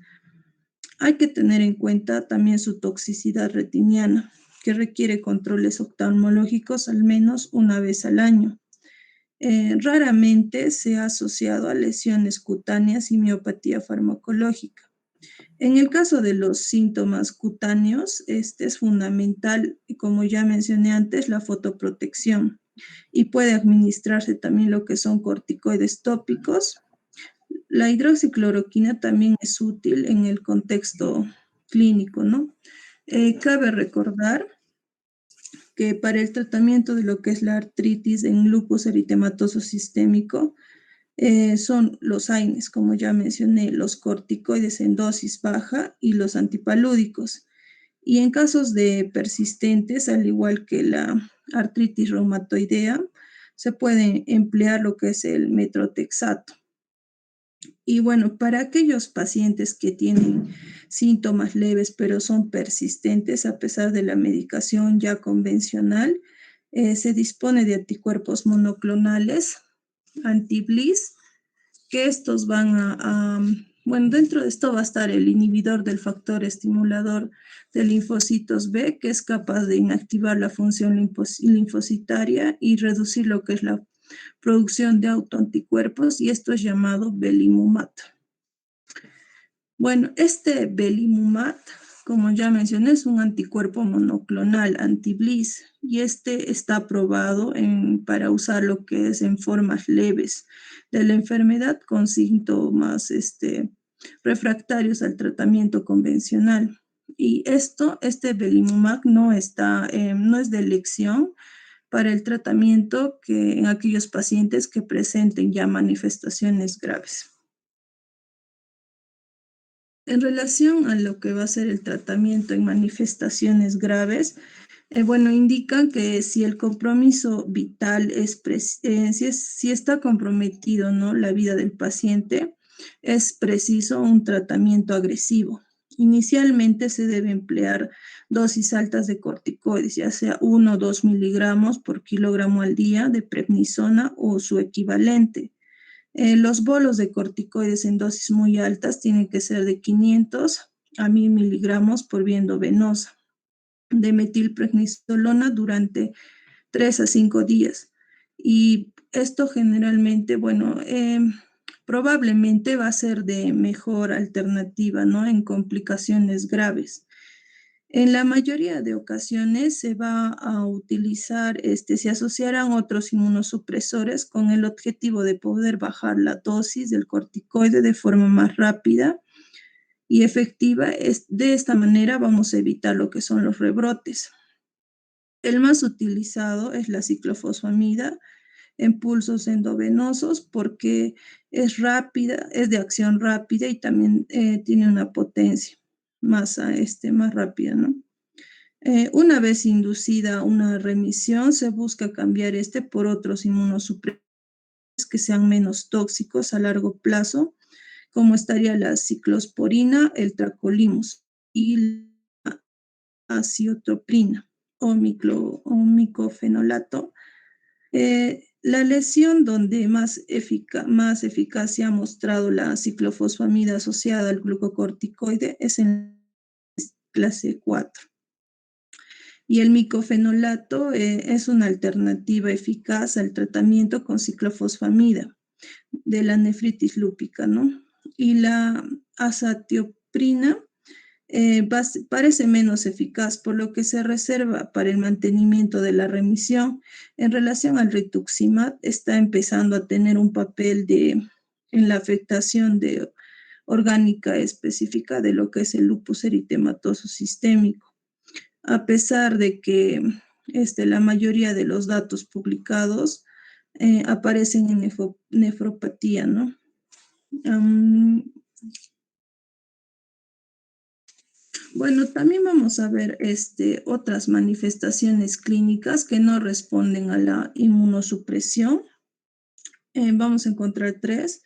Hay que tener en cuenta también su toxicidad retiniana, que requiere controles oftalmológicos al menos una vez al año. Raramente se ha asociado a lesiones cutáneas y miopatía farmacológica. En el caso de los síntomas cutáneos, este es fundamental, como ya mencioné antes, la fotoprotección y puede administrarse también lo que son corticoides tópicos. La hidroxicloroquina también es útil en el contexto clínico, ¿no? Cabe recordar que para el tratamiento de lo que es la artritis en lupus eritematoso sistémico, son los AINES, como ya mencioné, los corticoides en dosis baja y los antipalúdicos. Y en casos de persistentes, al igual que la artritis reumatoidea, se puede emplear lo que es el metrotexato. Y bueno, para aquellos pacientes que tienen síntomas leves pero son persistentes a pesar de la medicación ya convencional, se dispone de anticuerpos monoclonales, anti-Bliss, que estos bueno, dentro de esto va a estar el inhibidor del factor estimulador de linfocitos B, que es capaz de inactivar la función linfocitaria y reducir lo que es la producción de autoanticuerpos, y esto es llamado belimumab. Bueno, este belimumab, como ya mencioné, es un anticuerpo monoclonal anti-Bliss y este está aprobado para usar lo que es en formas leves de la enfermedad con síntomas refractarios al tratamiento convencional. Y este belimumab no es de elección para el tratamiento en aquellos pacientes que presenten ya manifestaciones graves. En relación a lo que va a ser el tratamiento en manifestaciones graves, indican que si el compromiso vital si está comprometido, ¿no?, la vida del paciente, es preciso un tratamiento agresivo. Inicialmente se debe emplear dosis altas de corticoides, ya sea 1 o 2 miligramos por kilogramo al día de prednisona o su equivalente. Los bolos de corticoides en dosis muy altas tienen que ser de 500 a 1000 miligramos por vía endovenosa de metilprednisolona durante 3 a 5 días. Y esto generalmente, probablemente va a ser de mejor alternativa, ¿no?, en complicaciones graves. En la mayoría de ocasiones se va a utilizar, se asociarán otros inmunosupresores con el objetivo de poder bajar la dosis del corticoide de forma más rápida y efectiva. De esta manera vamos a evitar lo que son los rebrotes. El más utilizado es la ciclofosfamida en pulsos endovenosos porque es rápida, es de acción rápida y también tiene una potencia más rápida, ¿no? Una vez inducida una remisión, se busca cambiar por otros inmunosupresores que sean menos tóxicos a largo plazo, como estaría la ciclosporina, el tacrolimus y la aciotoprina o micofenolato. La lesión donde más eficacia ha mostrado la ciclofosfamida asociada al glucocorticoide es en clase 4. Y el micofenolato es una alternativa eficaz al tratamiento con ciclofosfamida de la nefritis lúpica, ¿no? Y la azatioprina parece menos eficaz, por lo que se reserva para el mantenimiento de la remisión. En relación al rituximab, está empezando a tener un papel en la afectación orgánica específica de lo que es el lupus eritematoso sistémico. A pesar de que la mayoría de los datos publicados aparecen en nefropatía, ¿no? También vamos a ver otras manifestaciones clínicas que no responden a la inmunosupresión. Vamos a encontrar 3.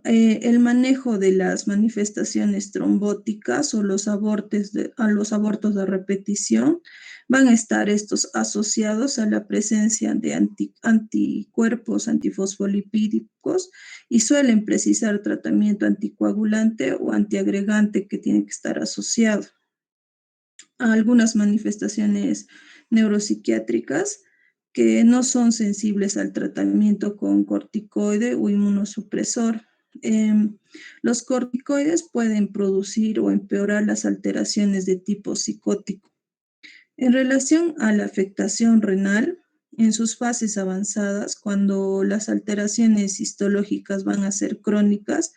El manejo de las manifestaciones trombóticas o los abortos de repetición van a estar estos asociados a la presencia de anticuerpos antifosfolipídicos y suelen precisar tratamiento anticoagulante o antiagregante que tiene que estar asociado a algunas manifestaciones neuropsiquiátricas que no son sensibles al tratamiento con corticoide o inmunosupresor. Los corticoides pueden producir o empeorar las alteraciones de tipo psicótico. En relación a la afectación renal, en sus fases avanzadas, cuando las alteraciones histológicas van a ser crónicas,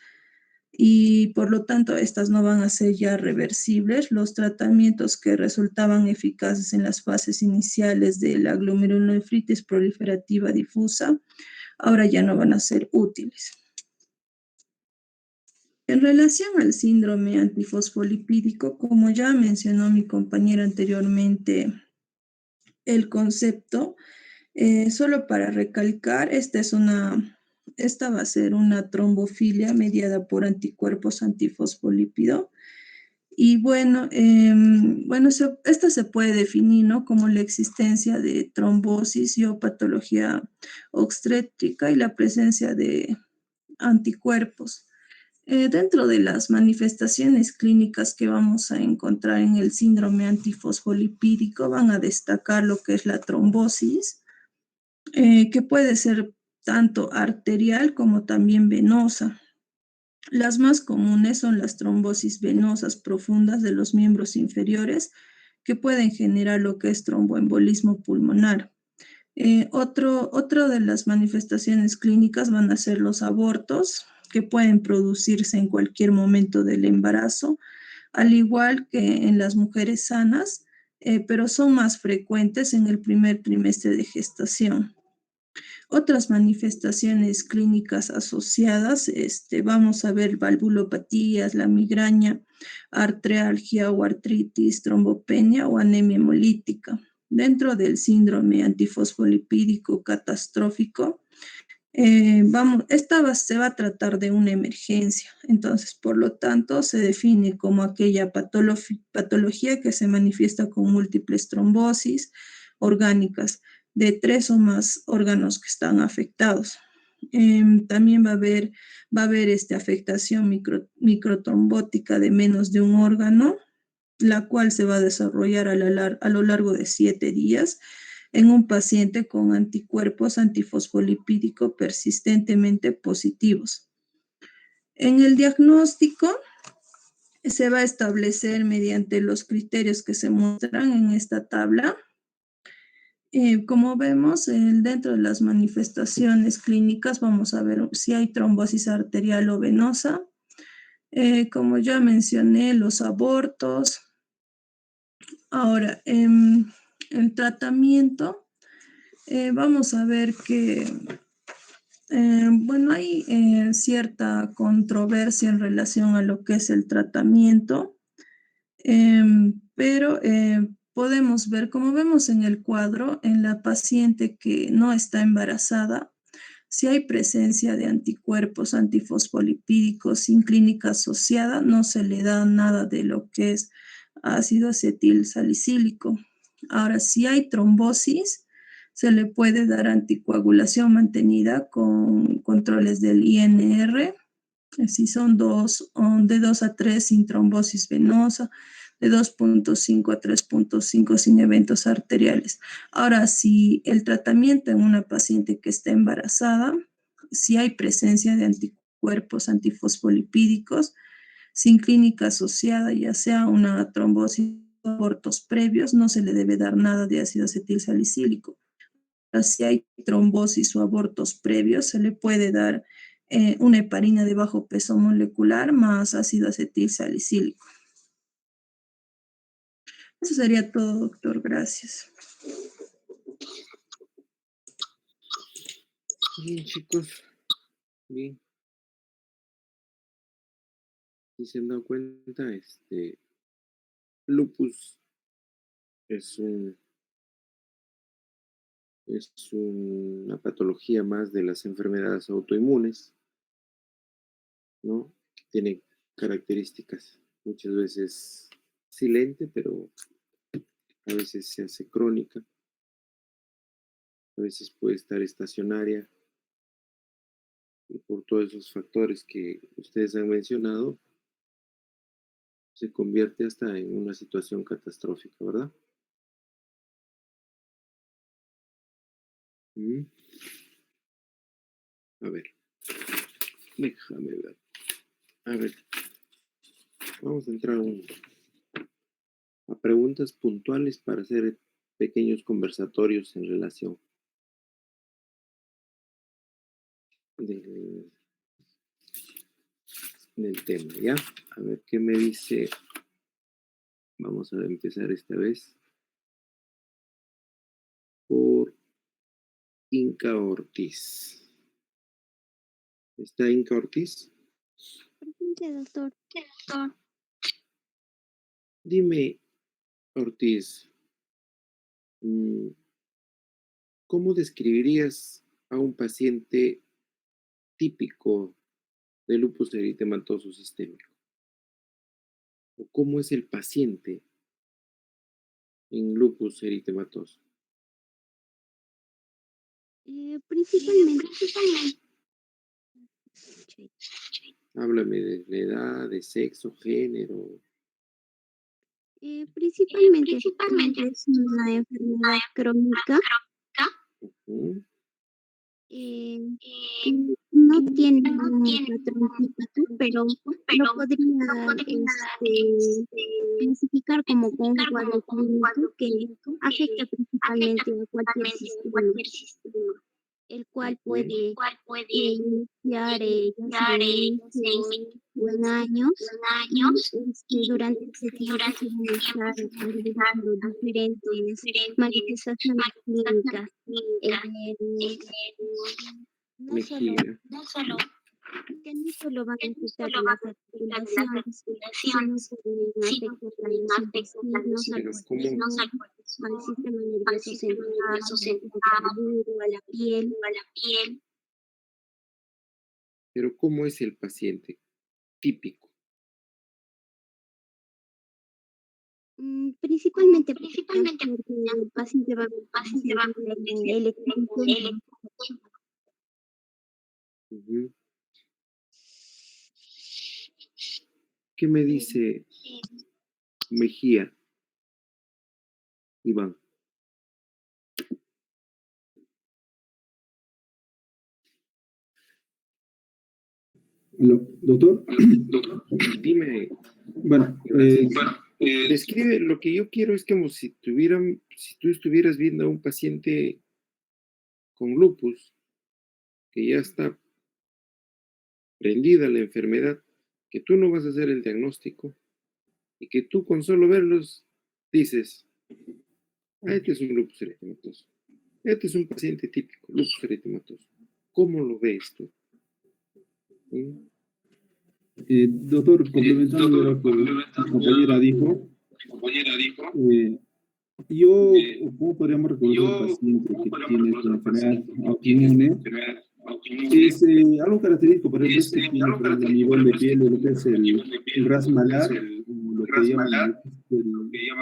y por lo tanto estas no van a ser ya reversibles, los tratamientos que resultaban eficaces en las fases iniciales de la glomerulonefritis proliferativa difusa ahora ya no van a ser útiles. En relación al síndrome antifosfolipídico, como ya mencionó mi compañera anteriormente, el concepto, solo para recalcar, esta va a ser una trombofilia mediada por anticuerpos antifosfolípido. Y esta se puede definir, ¿no?, como la existencia de trombosis y o patología obstétrica y la presencia de anticuerpos. Dentro de las manifestaciones clínicas que vamos a encontrar en el síndrome antifosfolipídico van a destacar lo que es la trombosis, que puede ser tanto arterial como también venosa. Las más comunes son las trombosis venosas profundas de los miembros inferiores, que pueden generar lo que es tromboembolismo pulmonar. Otro de las manifestaciones clínicas van a ser los abortos, que pueden producirse en cualquier momento del embarazo, al igual que en las mujeres sanas, pero son más frecuentes en el primer trimestre de gestación. Otras manifestaciones clínicas asociadas, vamos a ver valvulopatías, la migraña, artralgia o artritis, trombopenia o anemia hemolítica. Dentro del síndrome antifosfolipídico catastrófico, se va a tratar de una emergencia. Entonces, por lo tanto, se define como aquella patología que se manifiesta con múltiples trombosis orgánicas de 3 o más órganos que están afectados. También va a haber afectación microtrombótica de menos de un órgano, la cual se va a desarrollar a lo largo de 7 días en un paciente con anticuerpos antifosfolipídico persistentemente positivos. En el diagnóstico se va a establecer mediante los criterios que se muestran en esta tabla. Como vemos, dentro de las manifestaciones clínicas vamos a ver si hay trombosis arterial o venosa. Como ya mencioné, los abortos. Ahora, el tratamiento, vamos a ver que, bueno, hay cierta controversia en relación a lo que es el tratamiento, pero podemos ver, como vemos en el cuadro, en la paciente que no está embarazada, si hay presencia de anticuerpos antifosfolipídicos sin clínica asociada, no se le da nada de lo que es ácido acetil salicílico. Ahora, si hay trombosis, se le puede dar anticoagulación mantenida con controles del INR, si son de 2 a 3 sin trombosis venosa, de 2.5 a 3.5 sin eventos arteriales. Ahora, si el tratamiento en una paciente que está embarazada, si hay presencia de anticuerpos antifosfolipídicos, sin clínica asociada, ya sea una trombosis o abortos previos, no se le debe dar nada de ácido acetil salicílico. Si hay trombosis o abortos previos, se le puede dar una heparina de bajo peso molecular más ácido acetil salicílico. Eso sería todo, doctor. Gracias. Bien, chicos. Bien. Si se han dado cuenta, lupus es una patología más de las enfermedades autoinmunes, ¿no? Tiene características muchas veces silente, pero a veces se hace crónica, a veces puede estar estacionaria, y por todos esos factores que ustedes han mencionado, se convierte hasta en una situación catastrófica, ¿verdad? A ver, déjame ver. A ver, vamos a entrar a preguntas puntuales para hacer pequeños conversatorios en relación del tema, ¿ya? A ver, ¿qué me dice? Vamos a empezar esta vez por Inca Ortiz. ¿Está Inca Ortiz? Presente, doctor. Dime, Ortiz, ¿cómo describirías a un paciente típico de lupus eritematoso sistémico? ¿O cómo es el paciente en lupus eritematoso? Principalmente, Háblame de la edad, de sexo, género. principalmente es una enfermedad crónica. Ujú. No tiene un patrón típico, pero lo podría clasificar como un cuadro clínico que afecta principalmente a cualquier sistema. el cual Ujú, puede iniciar ya sea en meses o en años, y durante ese tiempo se van a estar evidenciando diferentes manifestaciones clínicas. Eh, no solo Mejía. que no solo van a afectar las articulaciones, sino que afectan a los intestinos, al Pero corazón, al sistema nervioso central, al cerebro, a la piel. pero ¿cómo es el paciente típico? Principalmente porque el paciente va a sentir el extremo. Ujú. ¿Qué me dice Mejía, Iván? Aló, doctor. Dime, Bueno, describe, lo que yo quiero es como si tú estuvieras viendo a un paciente con lupus, que ya está prendida la enfermedad, que tú no vas a hacer el diagnóstico y que tú con solo verlos dices, ah, este es un lupus eritematoso, este es un paciente típico, lupus eritematoso. ¿Cómo lo ves tú? ¿Mm? doctor, complementando de lo que mi compañera dijo, ¿cómo podríamos reconocer un paciente que tiene esta enfermedad autoinmune? Es algo característico, por ejemplo, es que tiene, por ejemplo, a nivel de piel, lo que es el ras malar, o lo que llaman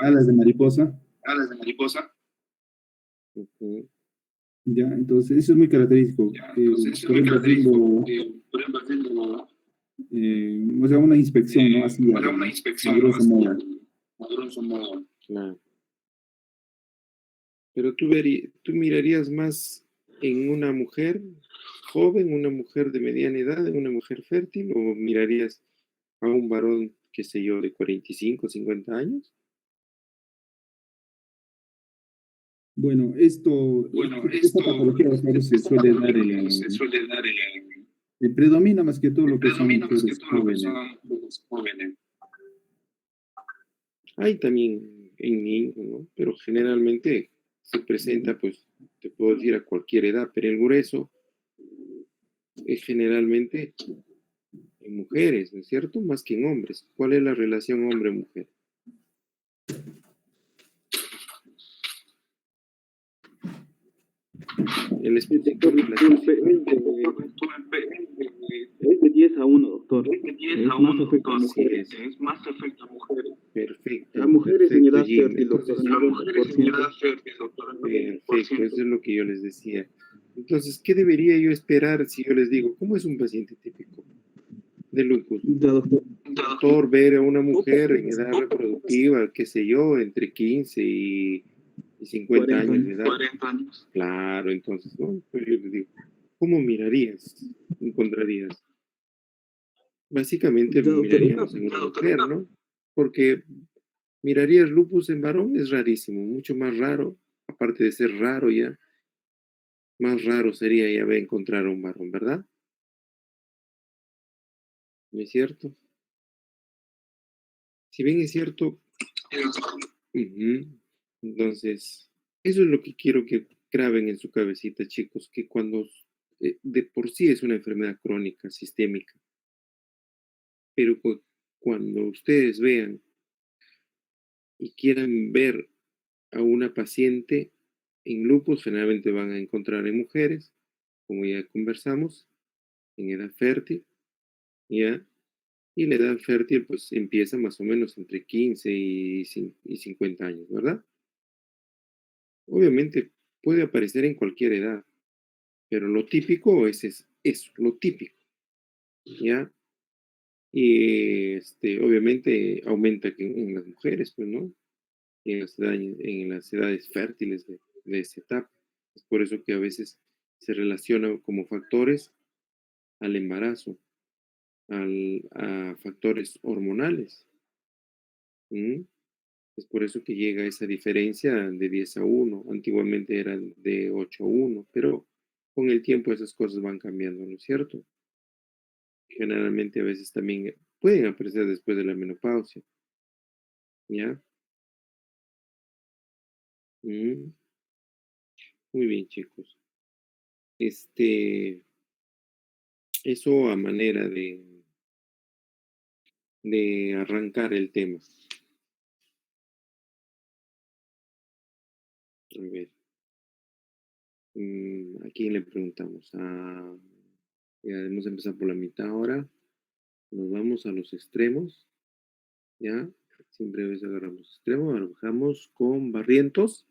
alas de mariposa. Ujú. Ya, entonces eso es muy característico. Por ejemplo, haciendo o sea, una inspección, ¿no? Así, a grosso modo. Claro. Pero tú mirarías más en una mujer joven, una mujer de mediana edad, en una mujer fértil, o mirarías a un varón, qué sé yo, de 45, 50 años. Bueno, esta patología, doctor, se suele dar predomina más que todo lo que son mujeres jóvenes. Hay también en niños, ¿no? Pero generalmente se presenta, pues, te puedo decir a cualquier edad, pero el grueso es generalmente en mujeres, ¿no es cierto? Más que en hombres. ¿Cuál es la relación hombre-mujer? El específico Disculpe, es de 10 a 1, doctor. Es más afecta a mujeres. Perfecto, A mujeres en perfecto, edad Jim. fértil, doctor, Entonces, 90%. perfecto, eso es lo que yo les decía. Entonces, ¿qué debería yo esperar si yo les digo, ¿cómo es un paciente típico de lupus? Ya, doctor. Doctor, ver a una mujer en edad reproductiva, qué sé yo, entre 15 y 50 40 años de años. edad. Claro, entonces, ¿no? Pues yo les digo, ¿cómo mirarías? Encontrarías. Básicamente Ya, doctor. miraríamos en una mujer, ¿no? Porque mirarías lupus en varón es rarísimo, mucho más raro, aparte de ser raro ya, más raro sería ya ver encontrar a un varón, ¿verdad? ¿No es cierto? Si bien es cierto, ujú, entonces, eso es lo que quiero que graben en su cabecita, chicos, que cuando de por sí es una enfermedad crónica, sistémica, pero cuando ustedes vean y quieran ver a una paciente en lupus, generalmente van a encontrar en mujeres, como ya conversamos, en edad fértil, ¿ya? Y la edad fértil pues empieza más o menos entre 15 y 50 años, ¿verdad? Obviamente puede aparecer en cualquier edad, pero lo típico es eso, lo típico, ¿ya? Y obviamente aumenta en las mujeres, pues, ¿no? Y en las edades fértiles de esa etapa. Es por eso que a veces se relaciona como factores al embarazo, a factores hormonales. ¿Mm? Es por eso que llega esa diferencia de 10 a 1. Antiguamente era de 8 a 1, pero con el tiempo esas cosas van cambiando, ¿no es cierto? Generalmente a veces también pueden aparecer después de la menopausia, ¿ya? Mm, muy bien, chicos. Eso a manera de arrancar el tema. A ver, ¿a quién le preguntamos? Ya hemos empezado por la mitad ahora. Nos vamos a los extremos, ¿ya? Siempre a veces agarramos extremos, ahora bajamos con Barrientos.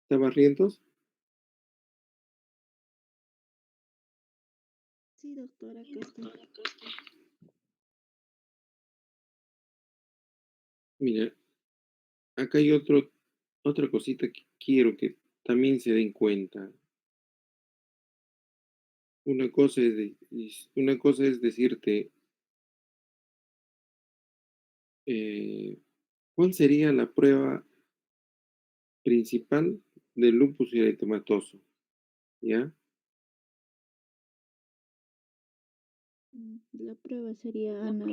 ¿Está Barrientos? Sí, doctora, acá está. Mira, acá hay otra cosita que quiero que también se den cuenta. Una cosa es decirte, eh, ¿cuál sería la prueba principal del lupus eritematoso? ¿Ya? La prueba sería Ana,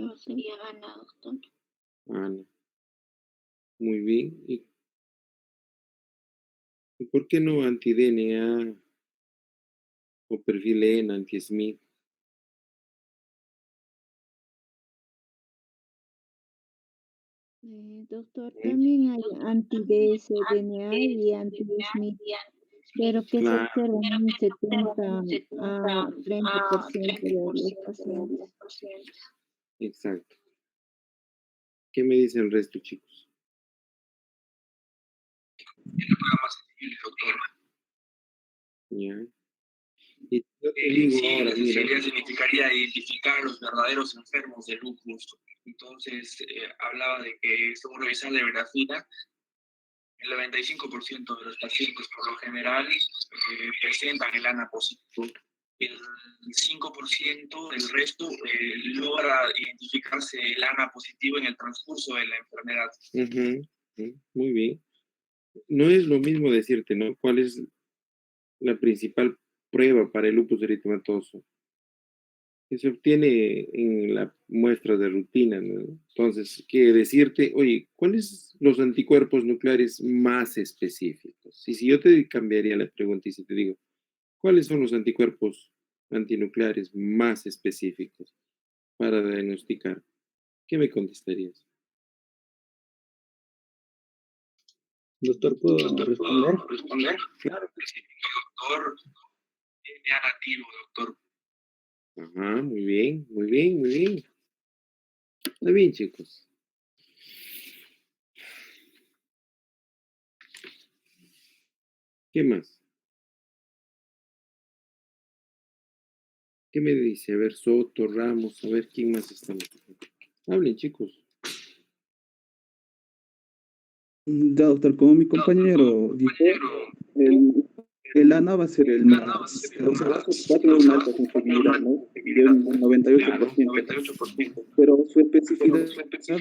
doctor. Ana, muy bien. ¿Y por qué no anti-DNA o perfil EN, anti-SMID? Doctor, también hay anti-dsDNA y anti-SMID, pero que se Claro, observa en un 70 a 30% de los pacientes. exacto. ¿Qué me dice el resto, chicos? Más sensible, doctor. ¿Ya? Y yo te digo Sí, ahora, la mira, sensibilidad significaría identificar a los verdaderos enfermos de lupus. Entonces, hablaba de que según revisar la bibliografía, el 95% de los pacientes por lo general presentan el ANA positivo. El 5% del resto logra identificarse el ANA positivo en el transcurso de la enfermedad. muy bien. No es lo mismo decirte, ¿no? ¿Cuál es la principal prueba para el lupus eritematoso? Que se obtiene en la muestra de rutina, ¿no? Entonces, que decirte, oye, ¿cuáles los anticuerpos nucleares más específicos? Y si yo te cambiaría la pregunta y si te digo, ¿cuáles son los anticuerpos antinucleares más específicos para diagnosticar? ¿Qué me contestarías? Doctor, ¿puedo responder? ¿Responder? Claro que sí, doctor. DNA nativo, doctor. Ajá, muy bien, muy bien, muy bien. Está bien, chicos. ¿Qué más? ¿Qué me dice? A ver, Soto, Ramos, a ver, ¿quién más está? Hablen, chicos. Ya, doctor, como mi compañero dijo, el ANA va a ser el más, o sea, va a tener una alta sensibilidad, ¿no? De un 98%, pero su especificidad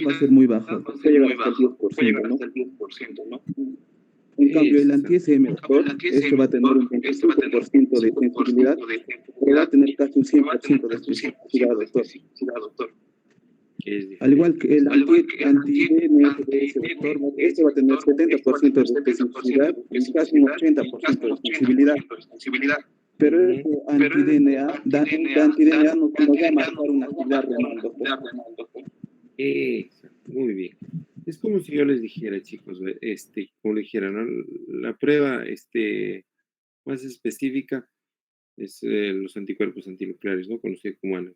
va a ser muy baja, puede llegar hasta el 10%, ¿no? En cambio, el anti-SM, doctor, este va a tener un 25% de sensibilidad, pero va a tener casi un 100% de especificidad, doctor. Que es Al igual que el diferente. anti-NSDS, doctor, este va a tener 70% de especificidad y casi un 80% de sensibilidad. Pero este anti-DNA nos va a marcar una actividad renal, doctor. Exacto, muy bien. Es como si yo les dijera, chicos, como le dijera, ¿no? La prueba, más específica es los anticuerpos antinucleares, ¿no? Conocidos como ANA,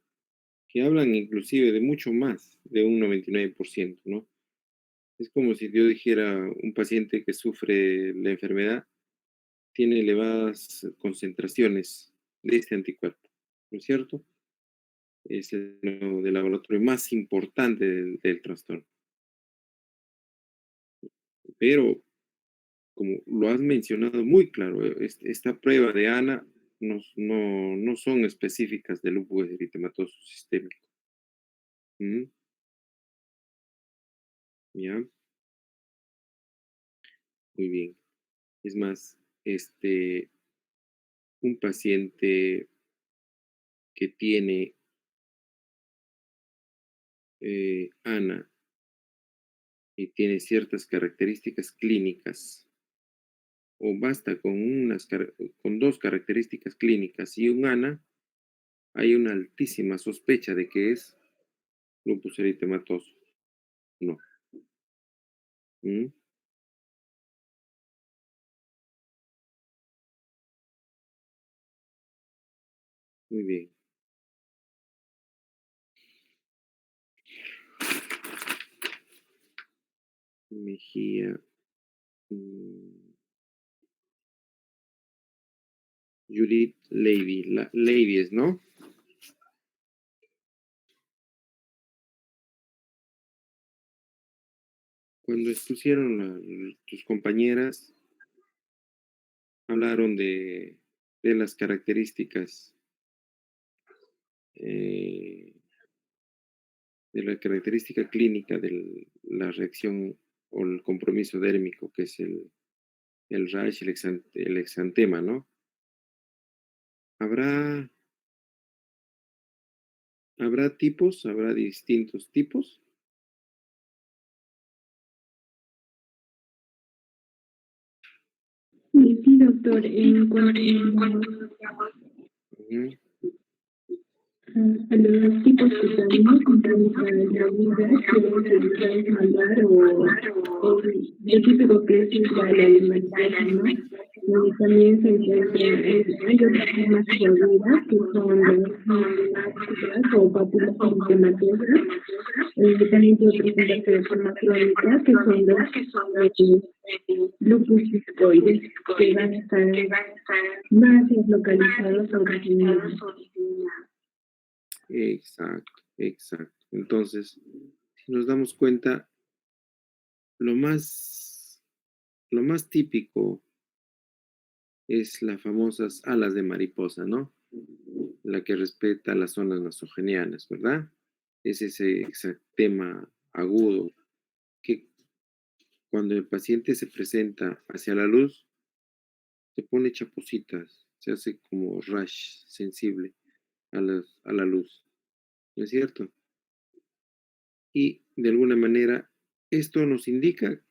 que hablan inclusive de mucho más de un 99%, ¿no? Es como si yo dijera, un paciente que sufre la enfermedad tiene elevadas concentraciones de este anticuerpo, ¿no es cierto? Es el número de laboratorio más importante del trastorno. Pero, como lo has mencionado muy claro, esta prueba de ANA no son específicas del lupus eritematoso sistémico. ¿Mm? ¿Ya? Muy bien. Es más, un paciente que tiene ANA y tiene ciertas características clínicas, o basta con, con 2 características clínicas y un ANA, hay una altísima sospecha de que es lupus eritematoso. No. ¿Mm? Muy bien. Mejía. Judith Levy. Levy es, ¿no? Cuando expusieron tus compañeras, hablaron de las características, de la característica clínica de la reacción o el compromiso dérmico, que es el rash, el exantema, ¿no? ¿Habrá tipos? ¿Habrá distintos tipos? Sí, doctor, en cuanto Ujú. a los tipos cutáneos, entonces la vida que es mandar o el típico que es la alimentación, ¿no? Donde también se encuentra, hay otras formas de vida que son las o papulas eritematosas. También puede presentarse de forma crónica, que son los lupus discoides, que van a estar más localizados sobre sí mismos. Exacto. Entonces, si nos damos cuenta, lo más típico es las famosas alas de mariposa, ¿no? La que respeta las zonas nasogenianas, ¿verdad? Es ese exantema agudo que cuando el paciente se presenta hacia la luz, se pone chapositas, se hace como rash sensible a la luz, ¿no es cierto? Y de alguna manera esto nos indica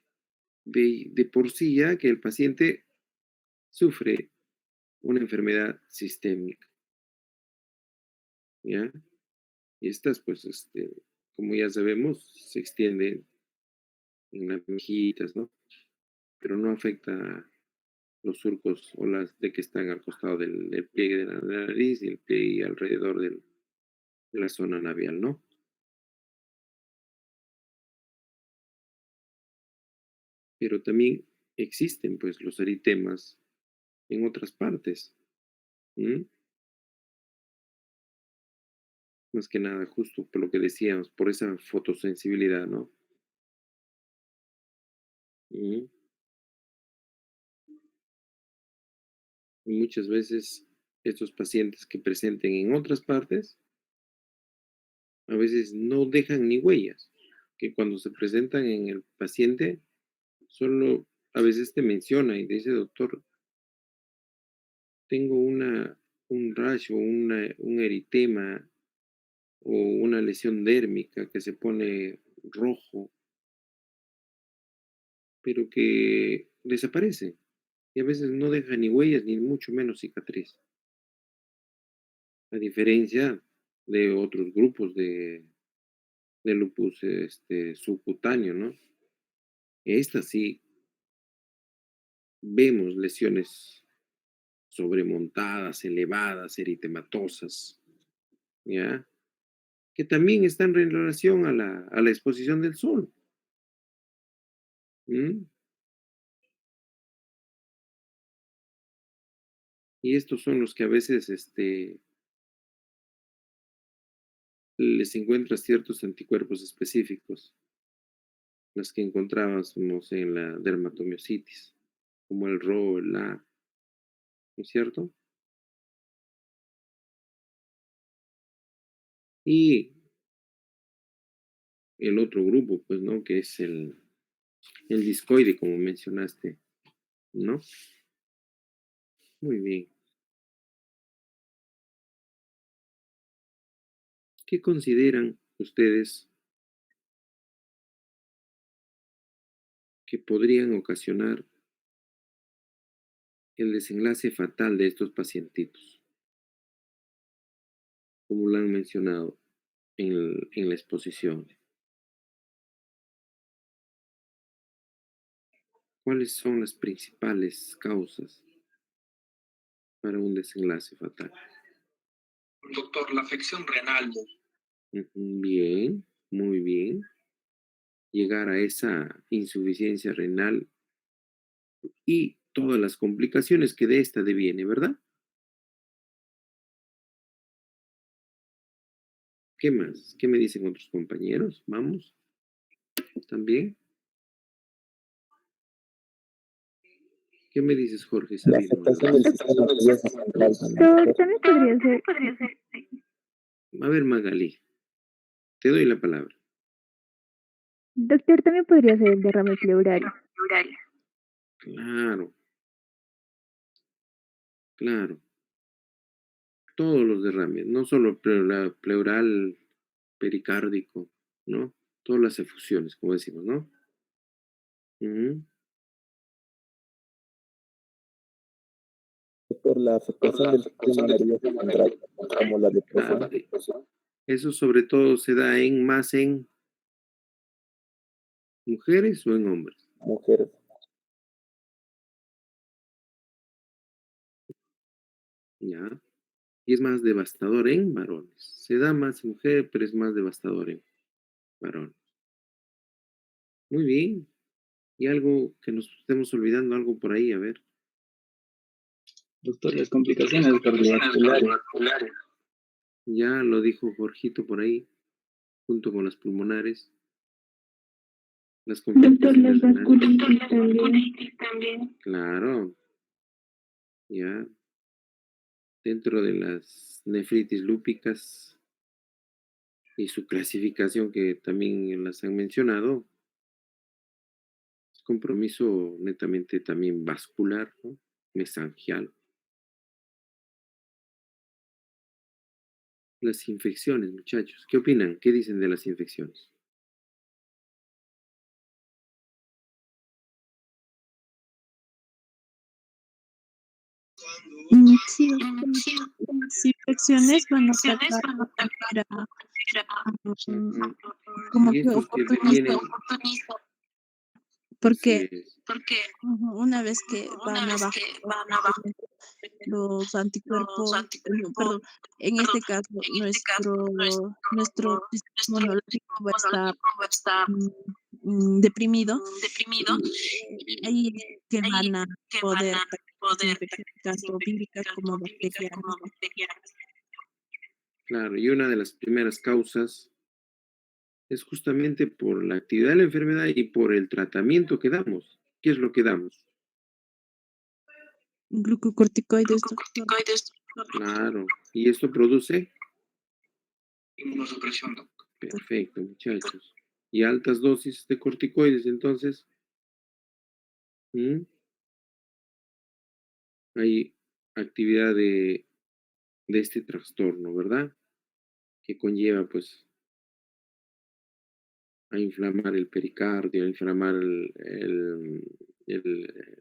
de por sí ya que el paciente sufre una enfermedad sistémica, ¿ya? Y estas, pues, como ya sabemos, se extienden en las mejitas, ¿no? Pero no afecta los surcos o las de que están al costado del pliegue de la nariz y el pliegue alrededor de la zona labial, ¿no? Pero también existen, pues, los eritemas en otras partes. ¿M? Más que nada, justo por lo que decíamos, por esa fotosensibilidad, ¿no? ¿M? Y muchas veces estos pacientes que presenten en otras partes, a veces no dejan ni huellas, que cuando se presentan en el paciente, solo a veces te menciona y dice, doctor, tengo un rash o un eritema o una lesión dérmica que se pone rojo, pero que desaparece. Y a veces no deja ni huellas, ni mucho menos cicatriz. A diferencia de otros grupos de lupus subcutáneo, ¿no? Esta sí vemos lesiones sobremontadas, elevadas, eritematosas, ¿ya? Que también están en relación a la exposición del sol. ¿M? Y estos son los que a veces les encuentras ciertos anticuerpos específicos, las que encontrábamos en la dermatomiositis, como el RO, el A, ¿no es cierto? Y el otro grupo, pues, ¿no? Que es el discoide, como mencionaste, ¿no? Muy bien. ¿Qué consideran ustedes que podrían ocasionar el desenlace fatal de estos pacientitos, como lo han mencionado en la exposición? ¿Cuáles son las principales causas para un desenlace fatal? Doctor, la afección renal. Bien, muy bien. Llegar a esa insuficiencia renal y todas las complicaciones que de esta deviene, ¿verdad? ¿Qué más? ¿Qué me dicen otros compañeros? Vamos, también. ¿Qué me dices, Jorge La Sabino? afectación del sistema nervioso central también. Doctor, también podría ser, A ver, Magali, te doy la palabra. doctor, también podría ser el derrame pleural. Claro, claro. Todos los derrames, no solo pleural, pericárdico, ¿no? Todas las efusiones, como decimos, ¿no? Ujú. Por la afectación del sistema nervioso central, como la Claro, depresión, eso sobre todo se da más en mujeres o en hombres. mujeres. ¿Ya? Y es más devastador en varones. Se da más en mujeres, pero es más devastador en varones. Muy bien. Y algo que nos estemos olvidando, algo por ahí, a ver. Doctor, las complicaciones cardiovasculares. Ya lo dijo Jorgito por ahí, junto con las pulmonares, las Doctor, complicaciones las renales. vasculitis también. Claro, ya. Dentro de las nefritis lúpicas y su clasificación que también las han mencionado, es compromiso netamente también vascular, ¿no? Mesangial. Las infecciones, muchachos. ¿Qué opinan? ¿Qué dicen de las infecciones? Sí, las infecciones van a atacar de manera Ujú. como Y que estos que oportunista, devienen, así porque es. una vez que van abajo los anticuerpos, no, perdón, en este caso nuestro sistema inmunológico va a estar mm, deprimido y ahí es que van a poder atacar infecciones tanto víricas como bacterianas. Claro, y una de las primeras causas es justamente por la actividad de la enfermedad y por el tratamiento que damos. ¿Qué es lo que damos? Glucocorticoides, doctor. Claro, y esto produce, Inmunosupresión. perfecto, muchachos. Y altas dosis de corticoides, entonces, ¿mm? Hay actividad de este trastorno, ¿verdad? Que conlleva, pues, a inflamar el pericardio, a inflamar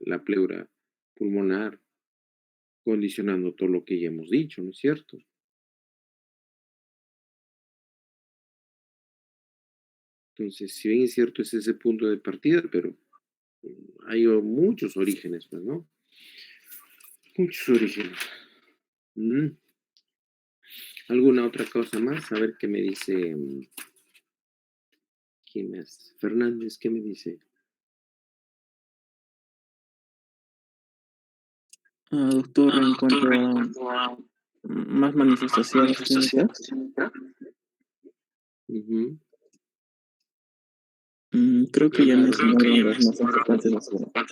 la pleura pulmonar, condicionando todo lo que ya hemos dicho, ¿no es cierto? Entonces, si bien es cierto, es ese punto de partida, pero hay muchos orígenes, pues, ¿no? Muchos orígenes. Mm. ¿Alguna otra cosa más? A ver qué me dice. ¿Quién más? Fernández, ¿qué me dice? Doctor, en cuanto a más manifestaciones clínicas, Ujú. creo que ya Claro. mencionaron las más importantes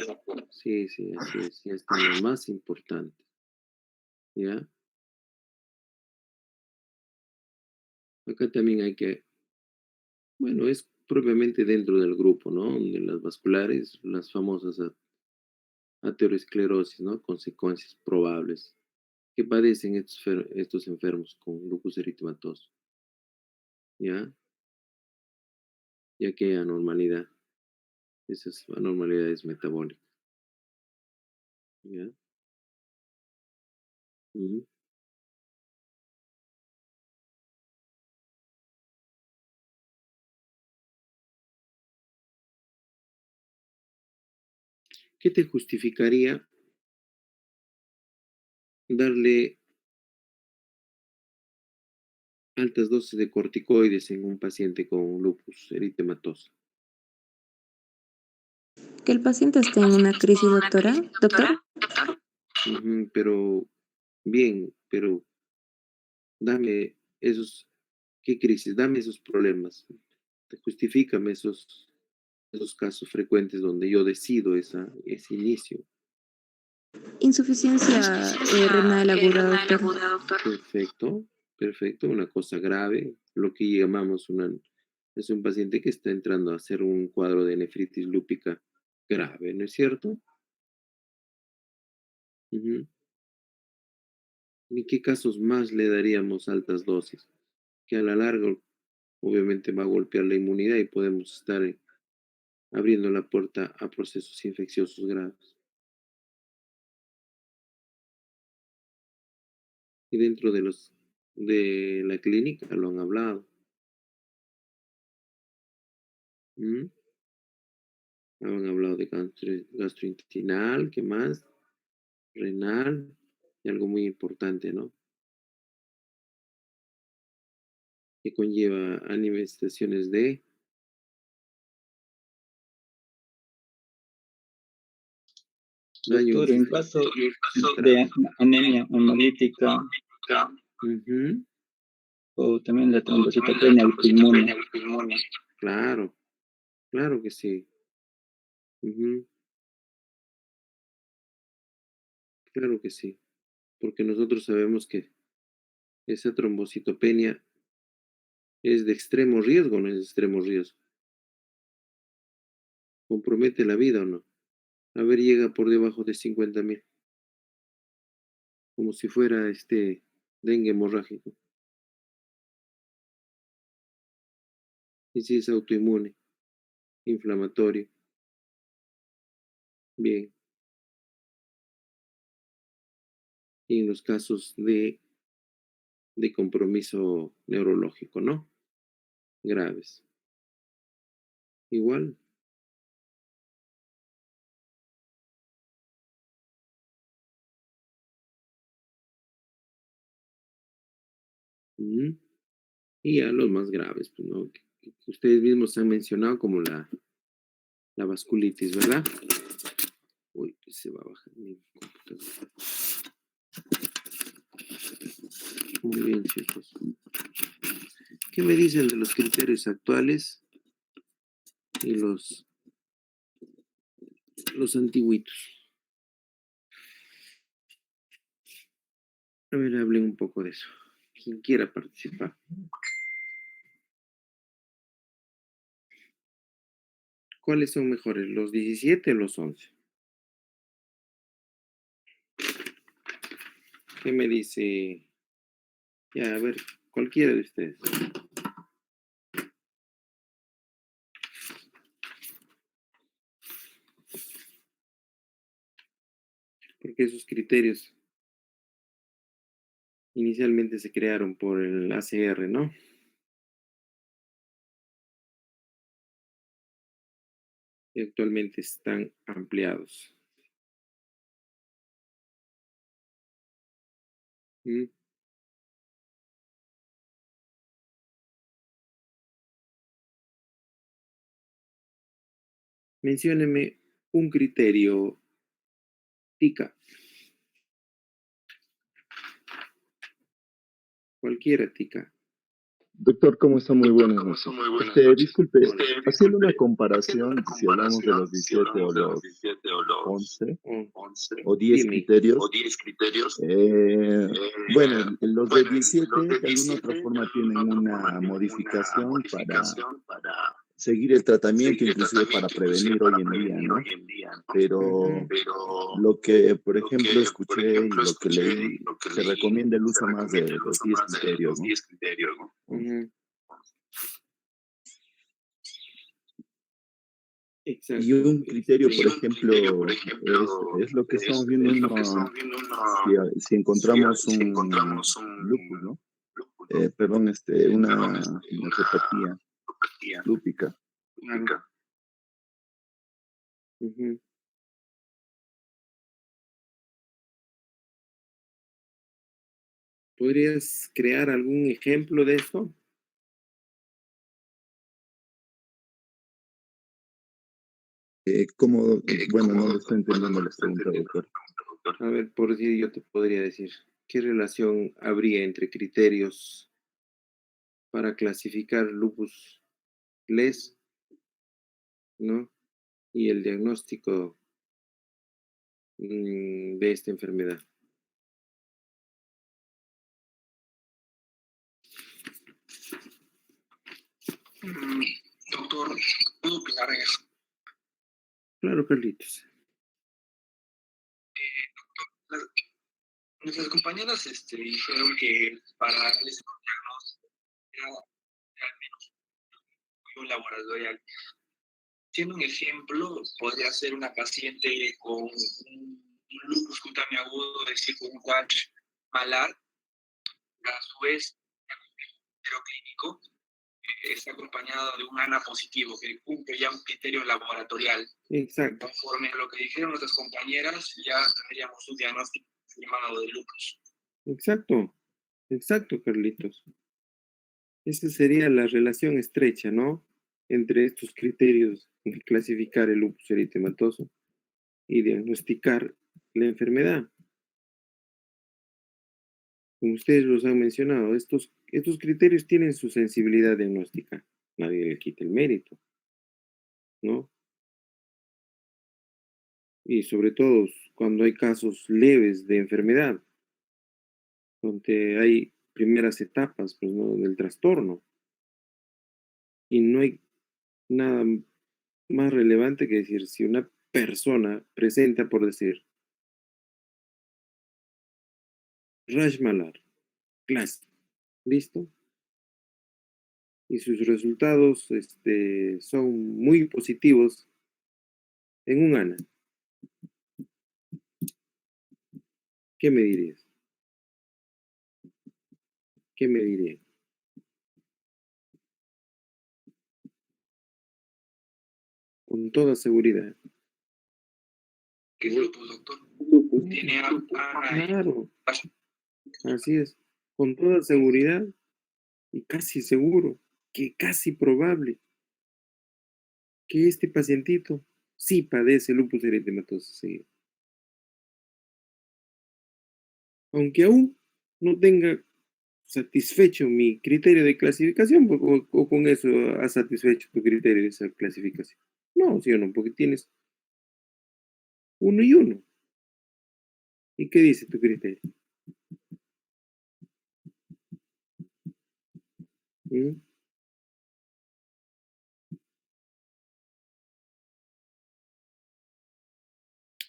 vacunas. Sí, sí, así es. Ya están lo más importante. ¿Ya? Acá también hay que, bueno, es propiamente dentro del grupo, ¿no? De las vasculares, las famosas aterosclerosis, ¿no? Consecuencias probables que padecen estos enfermos con lupus eritematoso. ¿ya? Ya que hay anormalidad, esas anormalidades metabólicas, ¿ya? Ujú. ¿Qué te justificaría darle altas dosis de corticoides en un paciente con lupus eritematoso? Que el paciente esté en una crisis, doctora. Doctor, Ujú, pero bien, pero dame esos, ¿qué crisis? Dame esos problemas. Justifícame esos casos frecuentes donde yo decido ese inicio. insuficiencia renal aguda, doctor. Perfecto, perfecto, una cosa grave, lo que llamamos es un paciente que está entrando a hacer un cuadro de nefritis lúpica grave, ¿no es cierto? Ujú. ¿En qué casos más le daríamos altas dosis? Que a la larga, obviamente, va a golpear la inmunidad y podemos estar abriendo la puerta a procesos infecciosos graves. Y dentro de la clínica lo han hablado. ¿Mm? Han hablado de gastrointestinal, ¿qué más? Renal, y algo muy importante, ¿no? Que conlleva manifestaciones de daño. Doctor, en caso de anemia hemolítica Ujú. o también la trombocitopenia autoinmune. Claro, claro que sí. Ujú. Claro que sí. Porque nosotros sabemos que esa trombocitopenia es de extremo riesgo, no es de extremo riesgo. ¿Compromete la vida o no? A ver, llega por debajo de 50.000, como si fuera dengue hemorrágico. Y si es autoinmune, inflamatorio, bien. Y en los casos de compromiso neurológico, ¿no? Graves. Igual. Ujú. Y ya los más graves, pues, ¿no? Que ustedes mismos han mencionado como la vasculitis, ¿verdad? Uy, se va a bajar mi computadora. Muy bien, chicos. ¿Qué me dicen de los criterios actuales y los antiguitos? A ver, hablen un poco de eso. Quien quiera participar. ¿Cuáles son mejores, los 17 o los 11? ¿Qué me dice? Ya, a ver, cualquiera de ustedes. Porque esos criterios inicialmente se crearon por el ACR, ¿no? Y actualmente están ampliados. ¿Mm? Mencióneme un criterio TICA. Cualquiera TICA. Doctor, ¿cómo está? Muy buenas noches. Disculpe, haciendo una comparación, si hablamos de los 17 o los 11 o 10 Dime. criterios, bueno, los de 17 de alguna otra forma tienen una modificación para seguir el tratamiento, inclusive para prevenir hoy en día, ¿no? Pero lo que, por ejemplo, escuché y lo que leí, se recomienda el uso más de los 10 criterios, ¿no? Ujú. Exacto. Y un criterio, por ejemplo, es lo que estamos viendo si encontramos un lupus, ¿no? Perdón, una neuropatía lúpica. Ujú. ¿Podrías crear algún ejemplo de esto? ¿Cómo? Bueno, no le estoy entendiendo la pregunta, doctor. A ver, por decir, yo te podría decir, ¿qué relación habría entre criterios para clasificar lupus LES, ¿no? Y el diagnóstico de esta enfermedad? Doctor, ¿puedo opinar en eso? Claro, Carlitos. Nuestras compañeras dijeron que para darles un diagnóstico era al menos un laboratorial. Siendo un ejemplo, podría ser una paciente con un lupus cutáneo agudo de tipo un Quatch malar, a su vez, el clínico está acompañado de un ANA positivo que cumple ya un criterio laboratorial. Exacto. Conforme a lo que dijeron nuestras compañeras, ya tendríamos un diagnóstico confirmado de lupus. Exacto. Exacto, Carlitos. Esa sería la relación estrecha, ¿no? Entre estos criterios de clasificar el lupus eritematoso y diagnosticar la enfermedad. Como ustedes los han mencionado, estos criterios tienen su sensibilidad diagnóstica. Nadie le quita el mérito, ¿no? Y sobre todo cuando hay casos leves de enfermedad, donde hay primeras etapas, pues, ¿no?, del trastorno. Y no hay nada más relevante que decir, si una persona presenta, por decir, rash malar, clásico, ¿listo? Y sus resultados son muy positivos en un ANA. ¿Qué me dirías? ¿Qué me dirías? Con toda seguridad. ¿Qué es lupus, doctor? Tiene Claro, así es. Con toda seguridad y casi seguro, que casi probable, que este pacientito sí padece lupus eritematoso, sí. Aunque aún no tenga satisfecho mi criterio de clasificación, o con eso has satisfecho tu criterio de esa clasificación. No, sí o no, porque tienes uno y uno. ¿Y qué dice tu criterio? ¿Mm?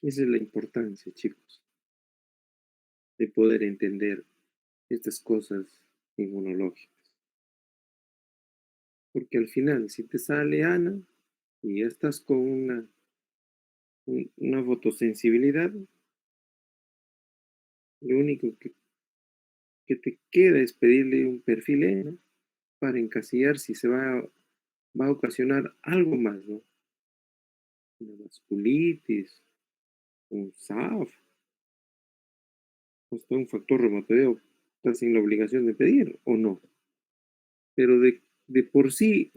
Esa es la importancia, chicos, de poder entender estas cosas inmunológicas. Porque al final, si te sale Ana y ya estás con una fotosensibilidad, lo único que te queda es pedirle un perfil ENA para encasillar si se va a ocasionar algo más, ¿no? Una vasculitis, un SAF, hasta un factor reumatoideo, estás sin la obligación de pedir o no. Pero de por sí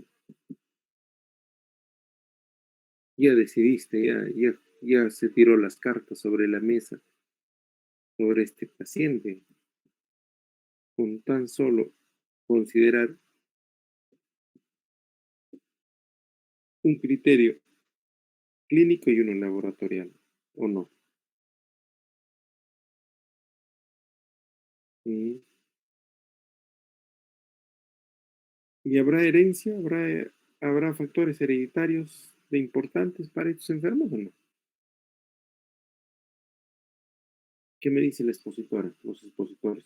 ya decidiste, ya se tiró las cartas sobre la mesa sobre este paciente, con tan solo considerar un criterio clínico y uno laboratorial, ¿o no? Mm. ¿Y habrá herencia? ¿Habrá factores hereditarios de importantes para estos enfermos o no? ¿Qué me dice la expositora, los expositores?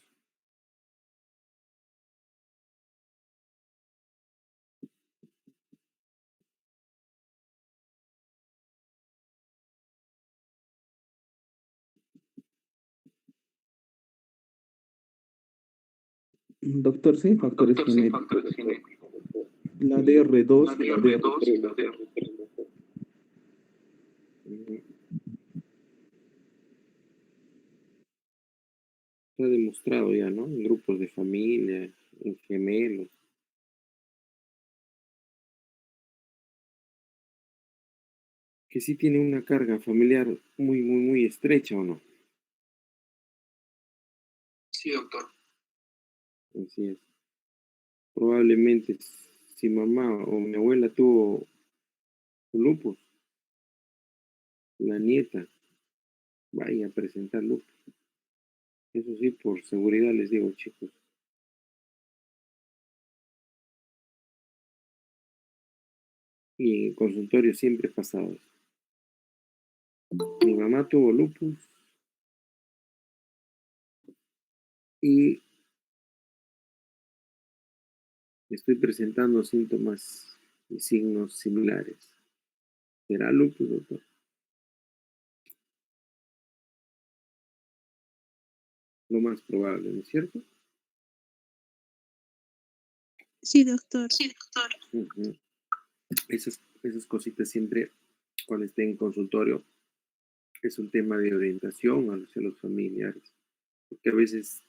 Doctor, sí, factores genéticos. La DR2 y la DR3. Está demostrado ya, ¿no? En grupos de familia, en gemelos. Que sí tiene una carga familiar muy estrecha, ¿o no? Sí, doctor. Así es. Probablemente si mamá o mi abuela tuvo lupus, la nieta vaya a presentar lupus. Eso sí, por seguridad les digo, chicos. Y en consultorio siempre he pasado eso. Mi mamá tuvo lupus y estoy presentando síntomas y signos similares. ¿Será lupus, doctor? Lo más probable, ¿no es cierto? Sí, doctor. Ujú. Esas cositas siempre, cuando esté en consultorio, es un tema de orientación hacia los familiares. Porque a veces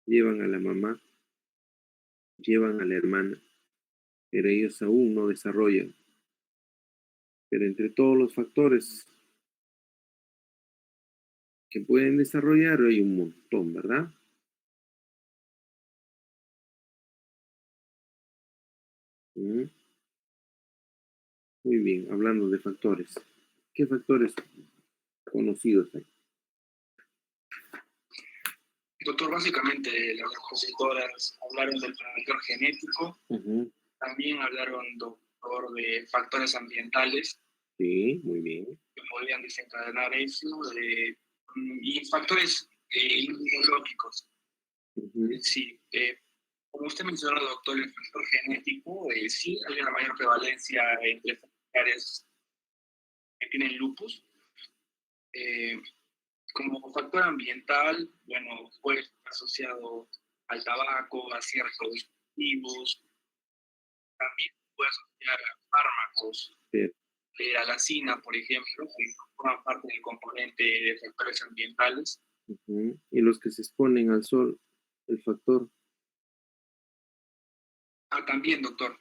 llevan a la mamá, llevan a la hermana, pero ellos aún no desarrollan. Pero entre todos los factores que pueden desarrollar hay un montón, ¿verdad? Mm. Muy bien, hablando de factores. ¿Qué factores conocidos hay? Doctor, básicamente las expositoras hablaron del factor genético, también hablaron, doctor, de factores ambientales Sí, muy bien. que podrían desencadenar eso, y factores inmunológicos. Sí, como usted mencionó, doctor, el factor genético, sí hay una mayor prevalencia entre familiares que tienen lupus. Como factor ambiental, bueno, puede estar asociado al tabaco, a ciertos cultivos, también puede asociar a fármacos, Sí. la lacina, por ejemplo, que forman parte del componente de factores ambientales. Y los que se exponen al sol, el factor. También, doctor.